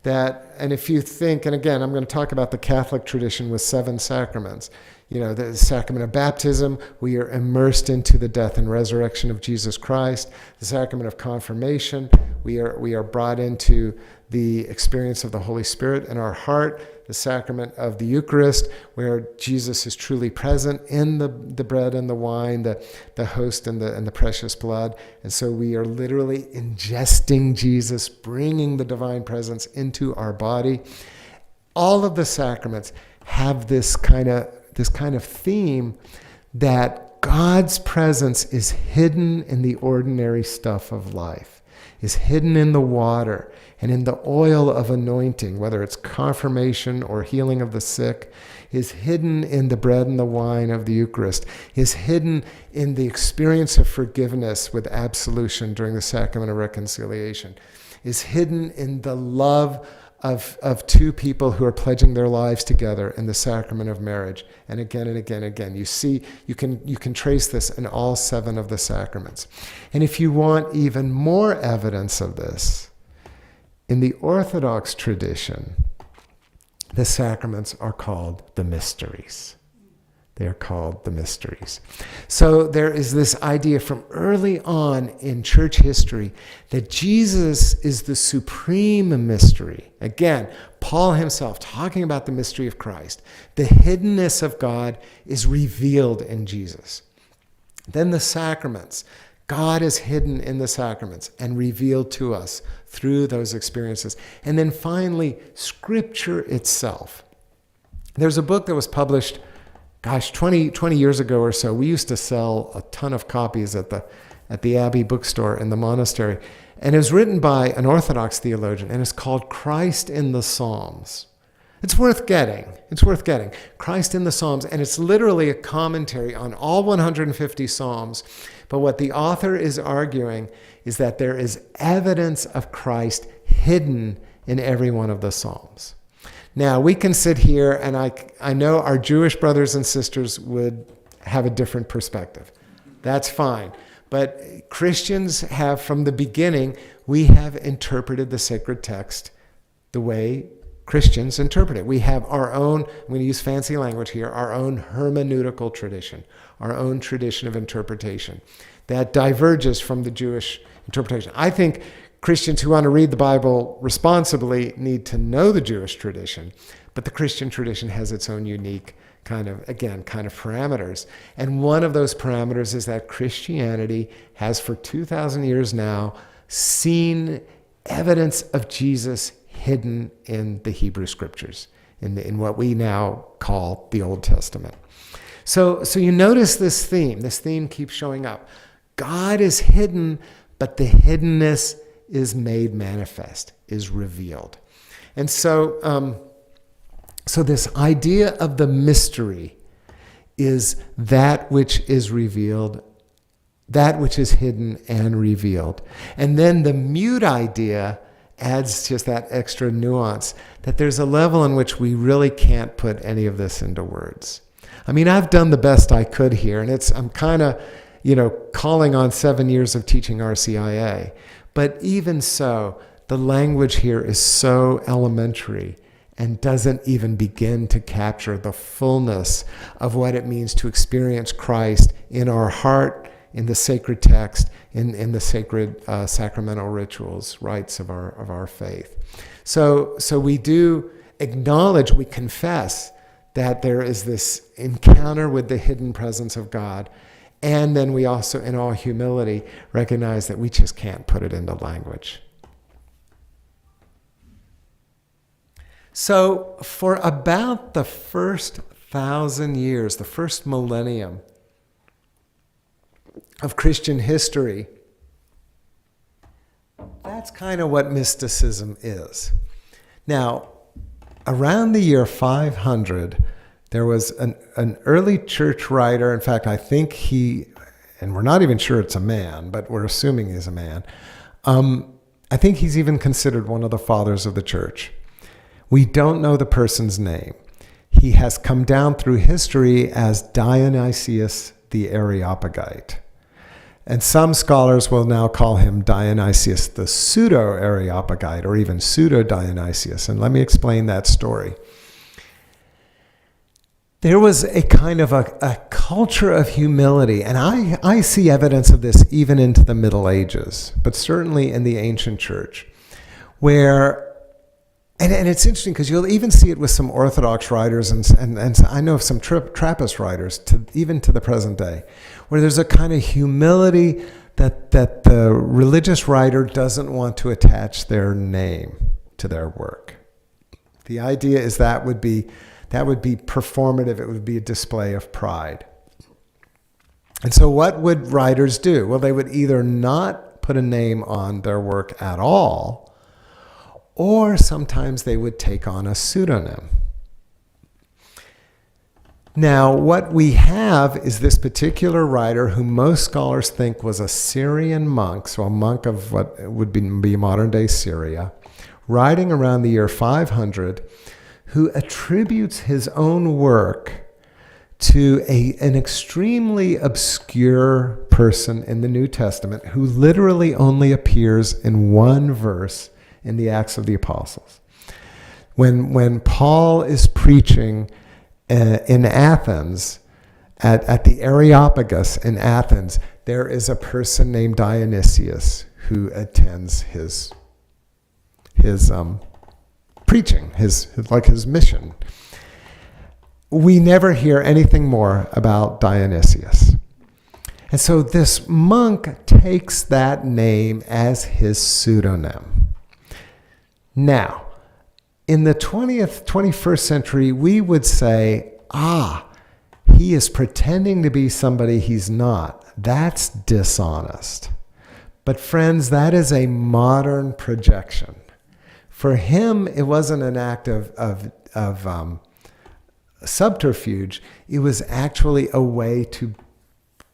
And if you think, and again, I'm going to talk about the Catholic tradition with 7 sacraments. The sacrament of baptism, we are immersed into the death and resurrection of Jesus Christ. The sacrament of confirmation, we are brought into the experience of the Holy Spirit in our heart. The sacrament of the Eucharist, where Jesus is truly present in the bread and the wine, the host and the precious blood. And so we are literally ingesting Jesus, bringing the divine presence into our body. All of the sacraments have this kind of theme that God's presence is hidden in the ordinary stuff of life. is hidden in the water and in the oil of anointing, whether it's confirmation or healing of the sick, is hidden in the bread and the wine of the Eucharist, is hidden in the experience of forgiveness with absolution during the sacrament of reconciliation, is hidden in the love of two people who are pledging their lives together in the sacrament of marriage. And again and again and again. You see, you can trace this in all 7 of the sacraments. And if you want even more evidence of this, in the Orthodox tradition, the sacraments are called the mysteries. They are called the mysteries. So there is this idea from early on in church history that Jesus is the supreme mystery. Again, Paul himself talking about the mystery of Christ. The hiddenness of God is revealed in Jesus. Then the sacraments. God is hidden in the sacraments and revealed to us through those experiences. And then finally, Scripture itself. There's a book that was published 20 years ago or so. We used to sell a ton of copies at the Abbey bookstore in the monastery. And it was written by an Orthodox theologian, and it's called Christ in the Psalms. It's worth getting. It's worth getting. Christ in the Psalms, and it's literally a commentary on all 150 Psalms. But what the author is arguing is that there is evidence of Christ hidden in every one of the Psalms. Now, we can sit here, and I know our Jewish brothers and sisters would have a different perspective. That's fine. But Christians have, from the beginning, we have interpreted the sacred text the way Christians interpret it. We have our own, I'm going to use fancy language here, our own hermeneutical tradition, our own tradition of interpretation that diverges from the Jewish interpretation. I think Christians who want to read the Bible responsibly need to know the Jewish tradition, but the Christian tradition has its own unique kind of parameters. And one of those parameters is that Christianity has for 2,000 years now seen evidence of Jesus hidden in the Hebrew Scriptures, in what we now call the Old Testament. So you notice this theme. This theme keeps showing up. God is hidden, but the hiddenness is made manifest, is revealed. And so this idea of the mystery is that which is revealed, that which is hidden and revealed. And then the mute idea adds just that extra nuance, that there's a level in which we really can't put any of this into words. I mean, I've done the best I could here, and I'm kind of, calling on 7 years of teaching RCIA. But even so, the language here is so elementary and doesn't even begin to capture the fullness of what it means to experience Christ in our heart, in the sacred text, in the sacred sacramental rituals, rites of our faith. So we do acknowledge, we confess that there is this encounter with the hidden presence of God. And then we also, in all humility, recognize that we just can't put it into language. So for about the first 1,000 years, the first millennium of Christian history, that's kind of what mysticism is. Now, around the year 500, there was an early church writer. In fact, I think and we're not even sure it's a man, but we're assuming he's a man. I think he's even considered one of the fathers of the church. We don't know the person's name. He has come down through history as Dionysius the Areopagite. And some scholars will now call him Dionysius the Pseudo-Areopagite, or even Pseudo-Dionysius. And let me explain that story. There was a kind of a culture of humility, and I see evidence of this even into the Middle Ages, but certainly in the ancient church, where, and it's interesting because you'll even see it with some Orthodox writers, and I know of some Trappist writers, even to the present day, where there's a kind of humility that the religious writer doesn't want to attach their name to their work. The idea is that would be performative. It would be a display of pride. And so what would writers do? Well, they would either not put a name on their work at all, or sometimes they would take on a pseudonym. Now, what we have is this particular writer who most scholars think was a Syrian monk, so a monk of what would be modern-day Syria, writing around the year 500, who attributes his own work to an extremely obscure person in the New Testament who literally only appears in one verse in the Acts of the Apostles. When Paul is preaching in Athens, at the Areopagus in Athens, there is a person named Dionysius who attends his preaching, his mission. We never hear anything more about Dionysius. And so this monk takes that name as his pseudonym. Now, in the 21st century, we would say, he is pretending to be somebody he's not. That's dishonest. But friends, that is a modern projection. For him, it wasn't an act of subterfuge. It was actually a way to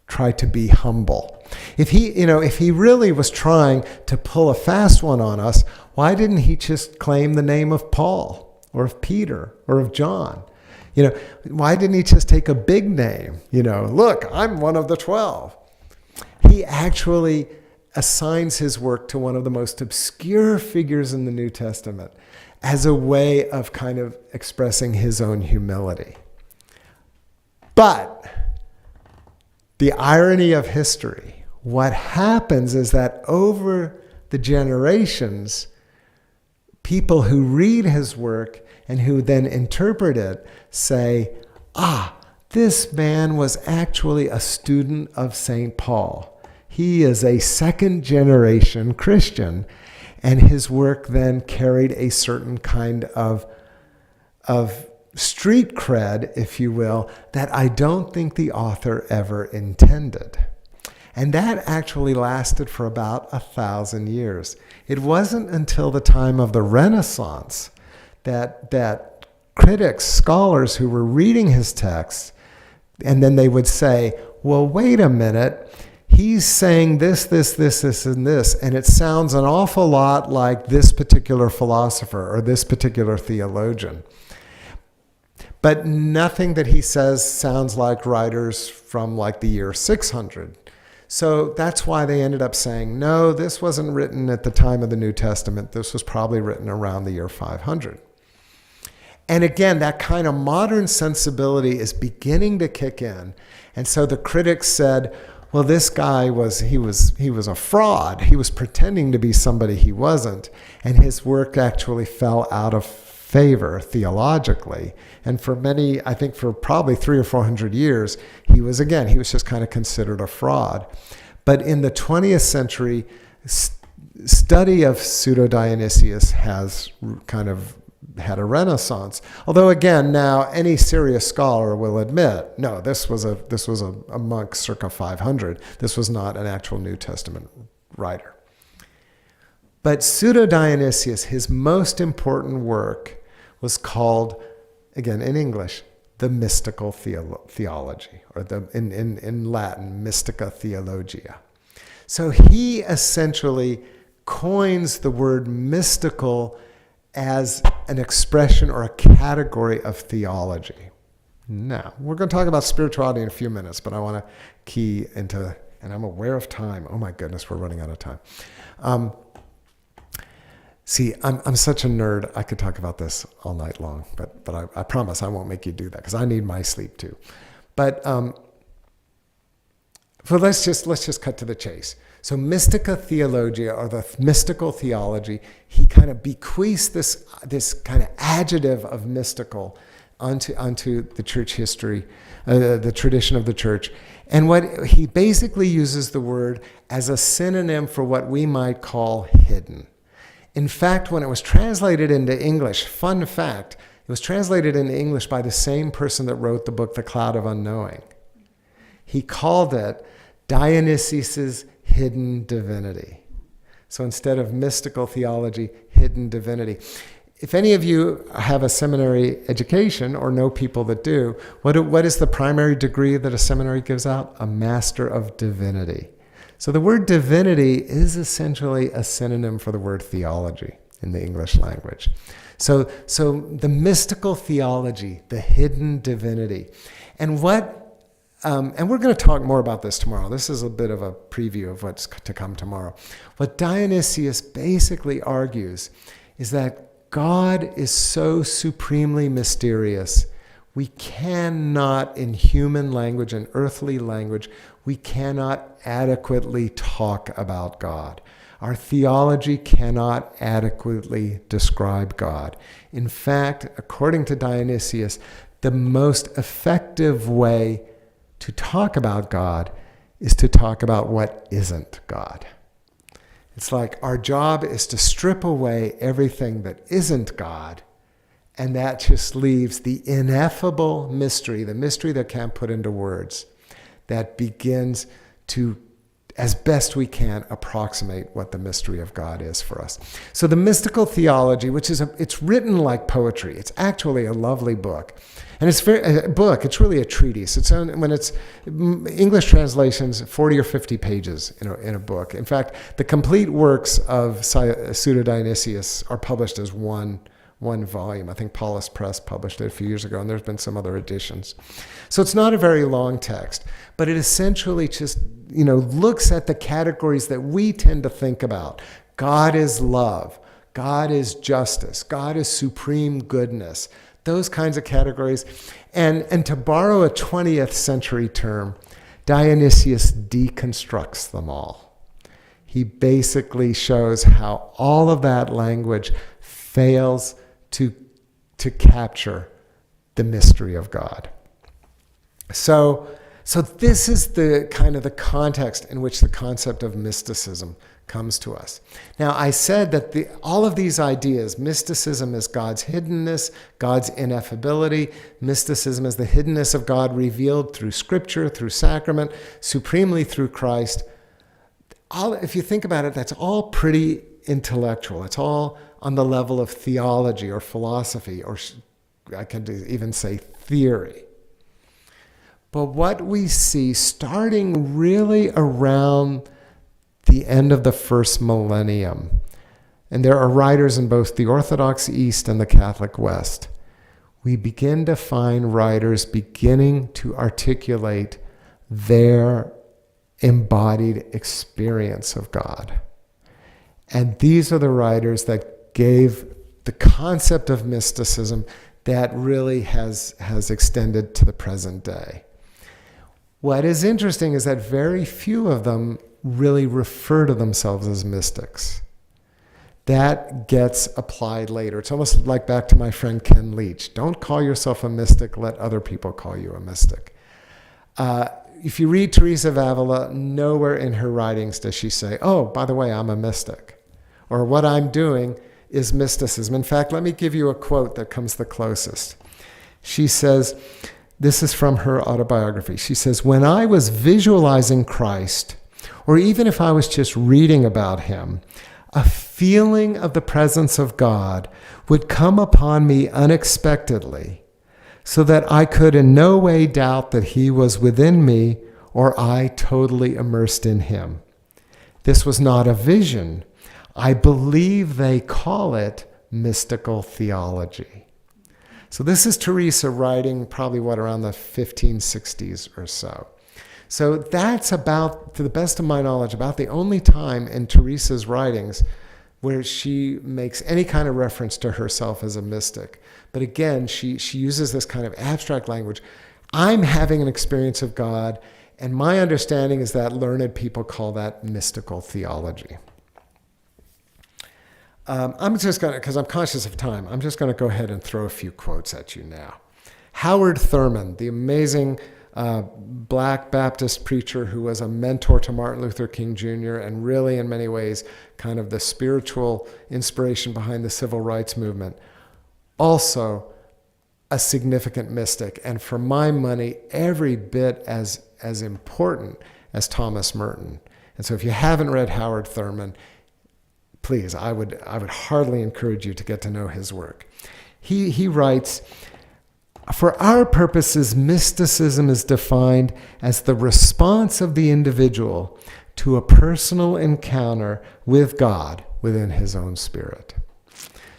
try to be humble. If he really was trying to pull a fast one on us, why didn't he just claim the name of Paul or of Peter or of John? Why didn't he just take a big name? Look, I'm one of the 12. He actually assigns his work to one of the most obscure figures in the New Testament as a way of kind of expressing his own humility. But the irony of history, what happens is that over the generations, people who read his work and who then interpret it say, this man was actually a student of St. Paul. He is a second-generation Christian, and his work then carried a certain kind of street cred, if you will, that I don't think the author ever intended. And that actually lasted for about 1,000 years. It wasn't until the time of the Renaissance that critics, scholars who were reading his texts, and then they would say, well, wait a minute, he's saying this, and this, and it sounds an awful lot like this particular philosopher or this particular theologian. But nothing that he says sounds like writers from like the year 600. So that's why they ended up saying, no, this wasn't written at the time of the New Testament. This was probably written around the year 500. And again, that kind of modern sensibility is beginning to kick in. And so the critics said, well, this guy was a fraud. He was pretending to be somebody he wasn't. And his work actually fell out of favor theologically. And for many, I think for probably 300 or 400 years, he was just kind of considered a fraud. But in the 20th century, study of Pseudo-Dionysius has kind of had a renaissance. Although again, now any serious scholar will admit, no, this was a monk circa 500. This was not an actual New Testament writer. But Pseudo-Dionysius, his most important work was called, again in English, the mystical theology, or in Latin, Mystica Theologia. So he essentially coins the word mystical as an expression or a category of theology. Now, we're going to talk about spirituality in a few minutes, but I want to key into, and I'm aware of time. Oh my goodness, we're running out of time. See, I'm such a nerd. I could talk about this all night long, but I promise I won't make you do that because I need my sleep too. But let's just cut to the chase. So Mystica Theologia, or the mystical theology, he kind of bequeaths this kind of adjective of mystical onto the church history, the tradition of the church. And what he basically uses the word as a synonym for what we might call hidden. In fact, when it was translated into English, fun fact, it was translated into English by the same person that wrote the book, The Cloud of Unknowing. He called it Dionysius's hidden divinity. So instead of mystical theology, hidden divinity. If any of you have a seminary education or know people that do, what is the primary degree that a seminary gives out? A Master of Divinity. So the word divinity is essentially a synonym for the word theology in the English language. So the mystical theology, the hidden divinity. And and we're going to talk more about this tomorrow. This is a bit of a preview of what's to come tomorrow. What Dionysius basically argues is that God is so supremely mysterious, we cannot, in human language and earthly language, we cannot adequately talk about God. Our theology cannot adequately describe God. In fact, according to Dionysius, the most effective way to talk about God is to talk about what isn't God. It's like our job is to strip away everything that isn't God, and that just leaves the ineffable mystery, the mystery that can't put into words, that begins to, as best we can, approximate what the mystery of God is for us. So the mystical theology, which is it's written like poetry. It's actually a lovely book. And it's it's really a treatise. When it's English translations, 40 or 50 pages in a book. In fact, the complete works of Pseudo Dionysius are published as one volume. I think Paulus Press published it a few years ago, and there's been some other editions. So it's not a very long text, but it essentially just looks at the categories that we tend to think about. God is love. God is justice. God is supreme goodness. Those kinds of categories. And to borrow a 20th century term, Dionysius deconstructs them all. He basically shows how all of that language fails to capture the mystery of God. So this is the kind of the context in which the concept of mysticism comes to us. Now, I said that all of these ideas, mysticism is God's hiddenness, God's ineffability. Mysticism is the hiddenness of God revealed through Scripture, through sacrament, supremely through Christ. If you think about it, that's all pretty intellectual. It's all on the level of theology or philosophy, or I can even say theory. But what we see starting really around the end of the first millennium, and there are writers in both the Orthodox East and the Catholic West, we begin to find writers beginning to articulate their embodied experience of God. And these are the writers that gave the concept of mysticism that really has extended to the present day. What is interesting is that very few of them really refer to themselves as mystics. That gets applied later. It's almost like back to my friend Ken Leach. Don't call yourself a mystic, let other people call you a mystic. If you read Teresa of Ávila, nowhere in her writings does she say, oh, by the way, I'm a mystic, or what I'm doing is mysticism. In fact, let me give you a quote that comes the closest. She says, this is from her autobiography. She says, when I was visualizing Christ, or even if I was just reading about him, a feeling of the presence of God would come upon me unexpectedly, so that I could in no way doubt that he was within me or I totally immersed in him. This was not a vision. I believe they call it mystical theology. So this is Teresa writing probably around the 1560s or so. So that's about, to the best of my knowledge, about the only time in Teresa's writings where she makes any kind of reference to herself as a mystic. But again, she uses this kind of abstract language. I'm having an experience of God, and my understanding is that learned people call that mystical theology. I'm just going to, because I'm conscious of time, I'm just going to go ahead and throw a few quotes at you now. Howard Thurman, the amazing Black Baptist preacher who was a mentor to Martin Luther King Jr. and really in many ways kind of the spiritual inspiration behind the civil rights movement. Also a significant mystic, and for my money, every bit as important as Thomas Merton. And so if you haven't read Howard Thurman, please, I would heartily encourage you to get to know his work. He writes, for our purposes, mysticism is defined as the response of the individual to a personal encounter with God within his own spirit.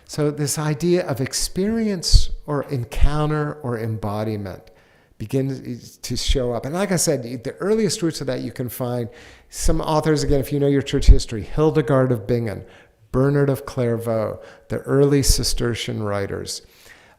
So this idea of experience or encounter or embodiment begins to show up. And like I said, the earliest roots of that you can find some authors, again, if you know your church history, Hildegard of Bingen, Bernard of Clairvaux, the early Cistercian writers,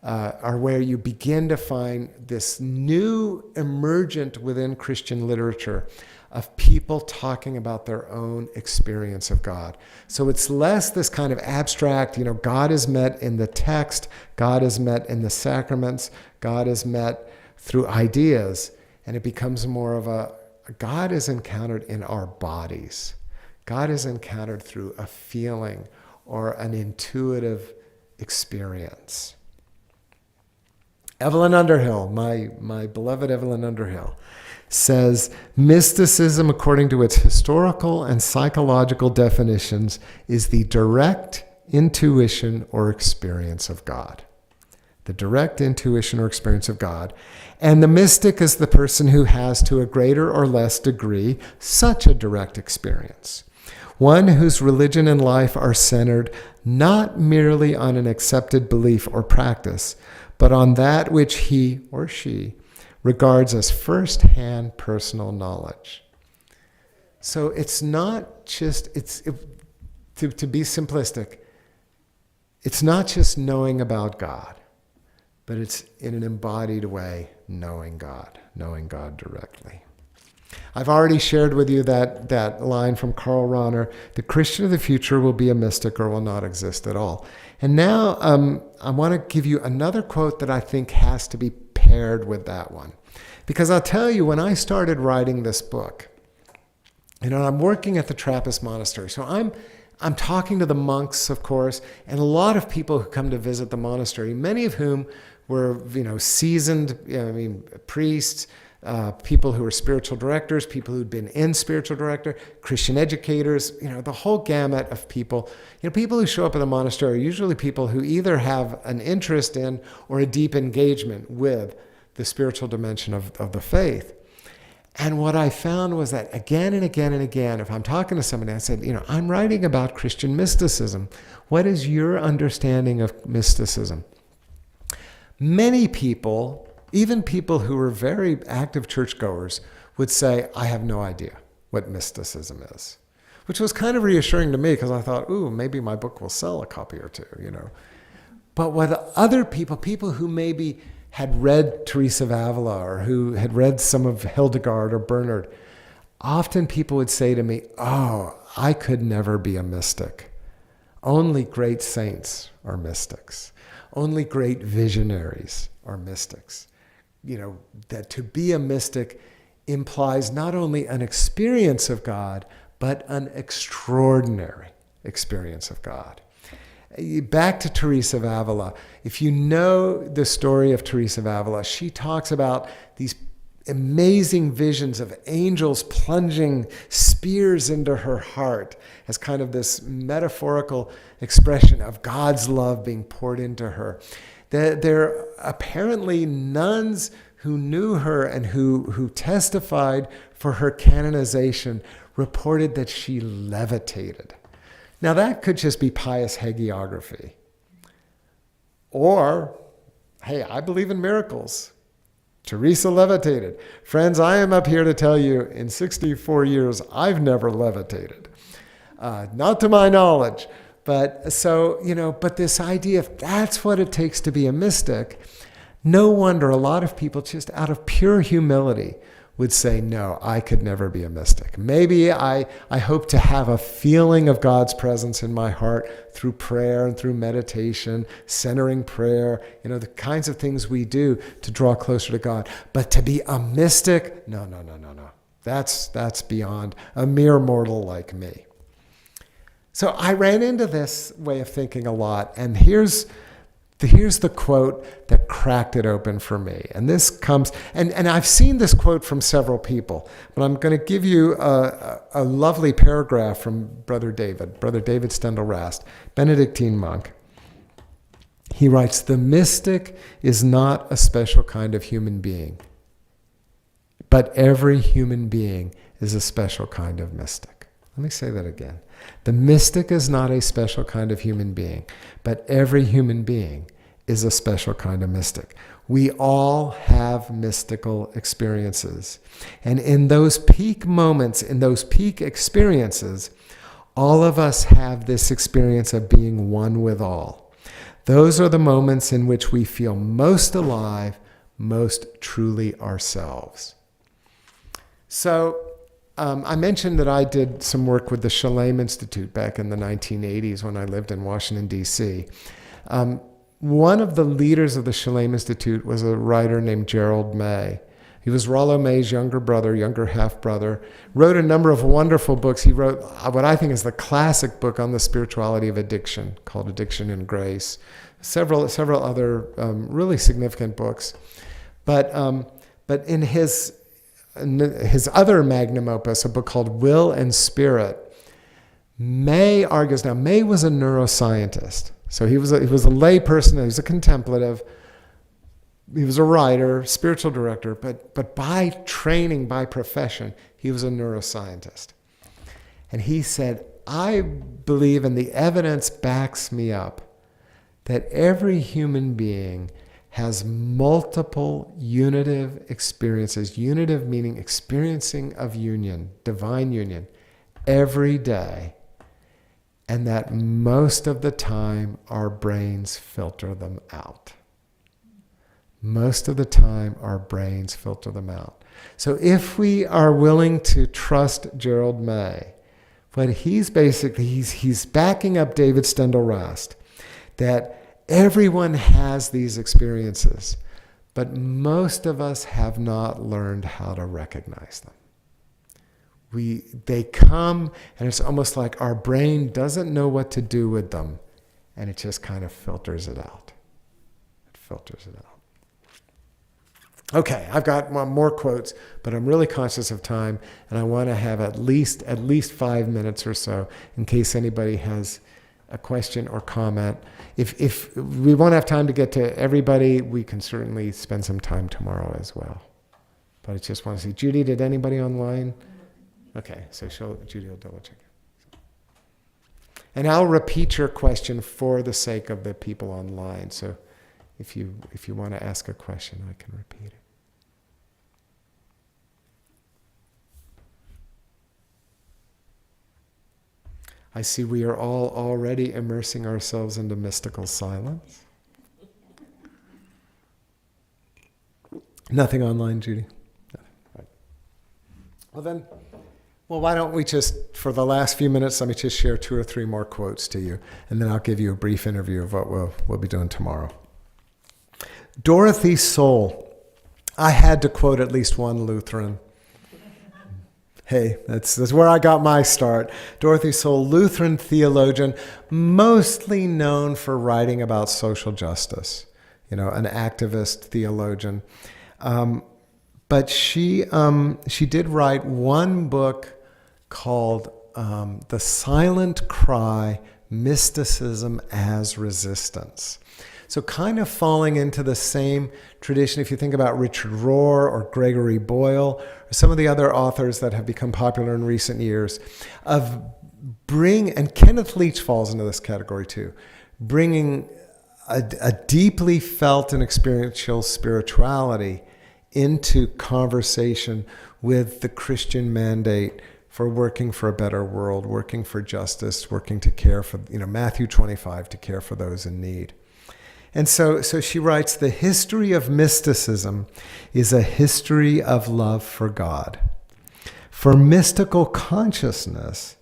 are where you begin to find this new emergent within Christian literature of people talking about their own experience of God. So it's less this kind of abstract, God is met in the text, God is met in the sacraments, God is met through ideas, and it becomes more of a God is encountered in our bodies. God is encountered through a feeling or an intuitive experience. Evelyn Underhill, my beloved Evelyn Underhill, says, mysticism, according to its historical and psychological definitions, is the direct intuition or experience of God. The direct intuition or experience of God. And the mystic is the person who has, to a greater or less degree, such a direct experience. One whose religion and life are centered not merely on an accepted belief or practice, but on that which he or she regards as first-hand personal knowledge. So it's not just, to be simplistic, it's not just knowing about God, but it's in an embodied way knowing God directly. I've already shared with you that line from Karl Rahner, the Christian of the future will be a mystic or will not exist at all. And now I want to give you another quote that I think has to be paired with that one. Because I'll tell you, when I started writing this book, I'm working at the Trappist monastery. So I'm talking to the monks, of course, and a lot of people who come to visit the monastery, many of whom were, seasoned, priests, people who were spiritual directors, people who'd been in spiritual director, Christian educators, the whole gamut of people. People who show up at the monastery are usually people who either have an interest in or a deep engagement with the spiritual dimension of the faith. And what I found was that again and again and again, if I'm talking to somebody, I said, I'm writing about Christian mysticism. What is your understanding of mysticism? Many people, even people who were very active churchgoers, would say, I have no idea what mysticism is. Which was kind of reassuring to me because I thought, maybe my book will sell a copy or two, But with other people who maybe had read Teresa of Ávila or who had read some of Hildegard or Bernard, often people would say to me, I could never be a mystic. Only great saints are mystics. Only great visionaries are mystics. That to be a mystic implies not only an experience of God, but an extraordinary experience of God. Back to Teresa of Ávila. If you know the story of Teresa of Ávila, she talks about these amazing visions of angels plunging spears into her heart as kind of this metaphorical expression of God's love being poured into her. There are apparently nuns who knew her and who testified for her canonization reported that she levitated. Now that could just be pious hagiography. Or, hey, I believe in miracles. Teresa levitated. Friends, I am up here to tell you, in 64 years, I've never levitated. Not to my knowledge. But this idea, if that's what it takes to be a mystic, no wonder a lot of people just out of pure humility would say, no, I could never be a mystic. Maybe I hope to have a feeling of God's presence in my heart through prayer and through meditation, centering prayer, the kinds of things we do to draw closer to God. But to be a mystic, no. That's beyond a mere mortal like me. So I ran into this way of thinking a lot, and here's Here's the quote that cracked it open for me. And this comes, and I've seen this quote from several people, but I'm going to give you a lovely paragraph from Brother David Stendhal-Rast, Benedictine monk. He writes, "The mystic is not a special kind of human being, but every human being is a special kind of mystic." Let me say that again. The mystic is not a special kind of human being, but every human being is a special kind of mystic. We all have mystical experiences. And in those peak moments, in those peak experiences, all of us have this experience of being one with all. Those are the moments in which we feel most alive, most truly ourselves. So, I mentioned that I did some work with the Shalem Institute back in the 1980s when I lived in Washington, D.C. One of the leaders of the Shalem Institute was a writer named Gerald May. He was Rollo May's younger half-brother, wrote a number of wonderful books. He wrote what I think is the classic book on the spirituality of addiction, called Addiction and Grace. Several other really significant books. But in his other magnum opus, a book called Will and Spirit, May argues, now May was a neuroscientist, so he was a lay person, he was a contemplative, he was a writer, spiritual director, but by training, by profession, he was a neuroscientist. And he said, I believe, and the evidence backs me up, that every human being has multiple unitive experiences, unitive meaning experiencing of union, divine union, every day, and that most of the time our brains filter them out. Most of the time our brains filter them out. So if we are willing to trust Gerald May, what he's basically, he's backing up David Stendhal-Rast, that everyone has these experiences, but most of us have not learned how to recognize them. They come, and it's almost like our brain doesn't know what to do with them, and it just kind of filters it out. It filters it out. Okay, I've got more quotes, but I'm really conscious of time, and I want to have at least 5 minutes or so in case anybody has a question or comment. If we won't have time to get to everybody, we can certainly spend some time tomorrow as well. But I just want to see. Judy, did anybody online? Okay, so Judy will double check. And I'll repeat your question for the sake of the people online. So if you want to ask a question, I can repeat it. I see we are all already immersing ourselves into mystical silence. Nothing online, Judy? No. Right. Well, why don't we just, for the last few minutes, let me just share 2 or 3 more quotes to you, and then I'll give you a brief interview of what we'll be doing tomorrow. Dorothy Soul. I had to quote at least one Lutheran. Hey, that's where I got my start. Dorothy Soul, Lutheran theologian, mostly known for writing about social justice, an activist theologian. But she did write one book called The Silent Cry, Mysticism as Resistance. So kind of falling into the same tradition, if you think about Richard Rohr or Gregory Boyle, or some of the other authors that have become popular in recent years, and Kenneth Leach falls into this category too, bringing a deeply felt and experiential spirituality into conversation with the Christian mandate for working for a better world, working for justice, working to care for, Matthew 25, to care for those in need. And so she writes, the history of mysticism is a history of love for God. For mystical consciousness,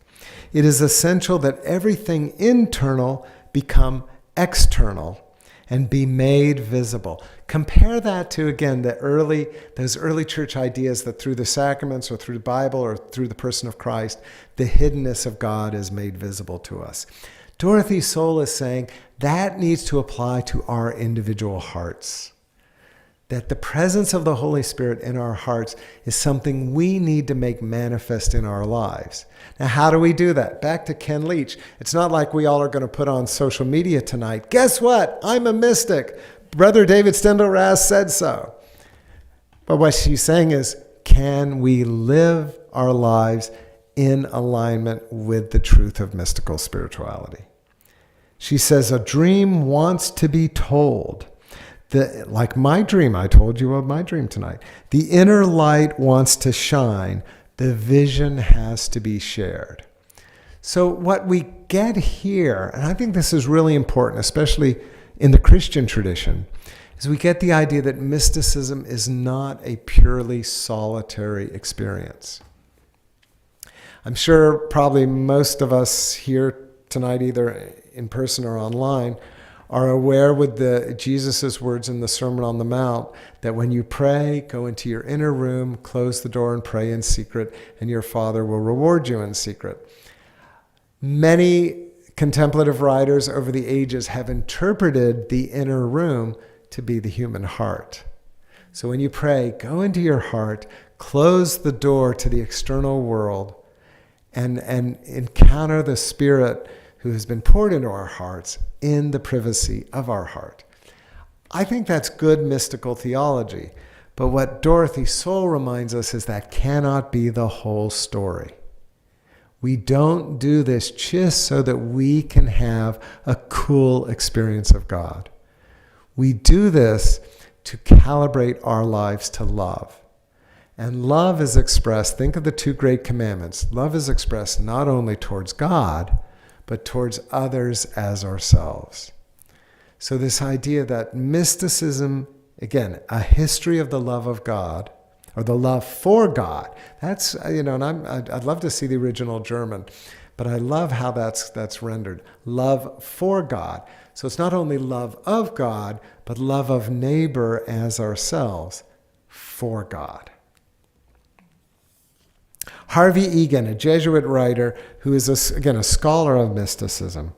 it is essential that everything internal become external and be made visible. Compare that to, again, those early church ideas that through the sacraments or through the Bible or through the person of Christ, the hiddenness of God is made visible to us. Dorothy Soul is saying that needs to apply to our individual hearts. That the presence of the Holy Spirit in our hearts is something we need to make manifest in our lives. Now, how do we do that? Back to Ken Leach. It's not like we all are going to put on social media tonight. Guess what? I'm a mystic. Brother David Steindl-Rast said so. But what she's saying is, can we live our lives in alignment with the truth of mystical spirituality? She says, a dream wants to be told. Like my dream, I told you of my dream tonight. The inner light wants to shine. The vision has to be shared. So what we get here, and I think this is really important, especially in the Christian tradition, is we get the idea that mysticism is not a purely solitary experience. I'm sure probably most of us here tonight, either in person or online, are aware with Jesus' words in the Sermon on the Mount that when you pray, go into your inner room, close the door and pray in secret, and your Father will reward you in secret. Many contemplative writers over the ages have interpreted the inner room to be the human heart. So when you pray, go into your heart, close the door to the external world, and encounter the Spirit who has been poured into our hearts in the privacy of our heart. I think that's good mystical theology, but what Dorothy Soul reminds us is that cannot be the whole story. We don't do this just so that we can have a cool experience of God. We do this to calibrate our lives to love. And love is expressed, think of the two great commandments. Love is expressed not only towards God, but towards others as ourselves. So this idea that mysticism, again, a history of the love of God, or the love for God, that's, and I'd love to see the original German, but I love how that's rendered. Love for God. So it's not only love of God, but love of neighbor as ourselves for God. Harvey Egan, a Jesuit writer who is, a scholar of mysticism,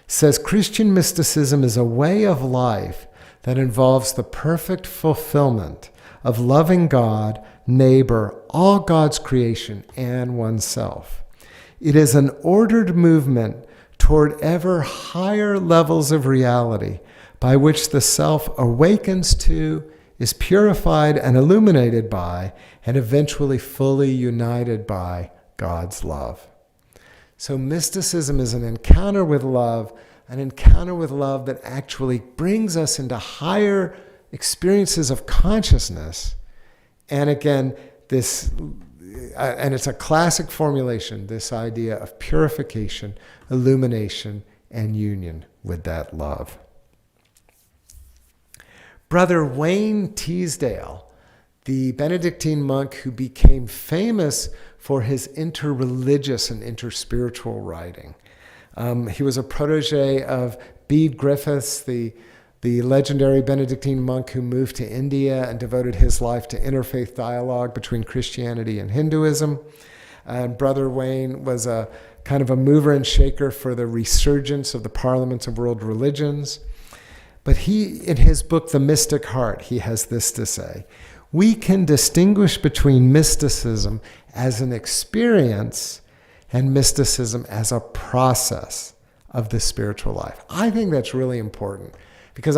says Christian mysticism is a way of life that involves the perfect fulfillment of loving God, neighbor, all God's creation, and oneself. It is an ordered movement toward ever higher levels of reality by which the self awakens to, is purified and illuminated by, and eventually fully united by God's love. So mysticism is an encounter with love that actually brings us into higher experiences of consciousness. And again, and it's a classic formulation, this idea of purification, illumination, and union with that love. Brother Wayne Teasdale, the Benedictine monk who became famous for his interreligious and interspiritual writing. He was a protege of Bede Griffiths, the legendary Benedictine monk who moved to India and devoted his life to interfaith dialogue between Christianity and Hinduism. And Brother Wayne was a kind of a mover and shaker for the resurgence of the parliaments of world religions. But he, in his book, The Mystic Heart, he has this to say: we can distinguish between mysticism as an experience and mysticism as a process of the spiritual life. I think that's really important because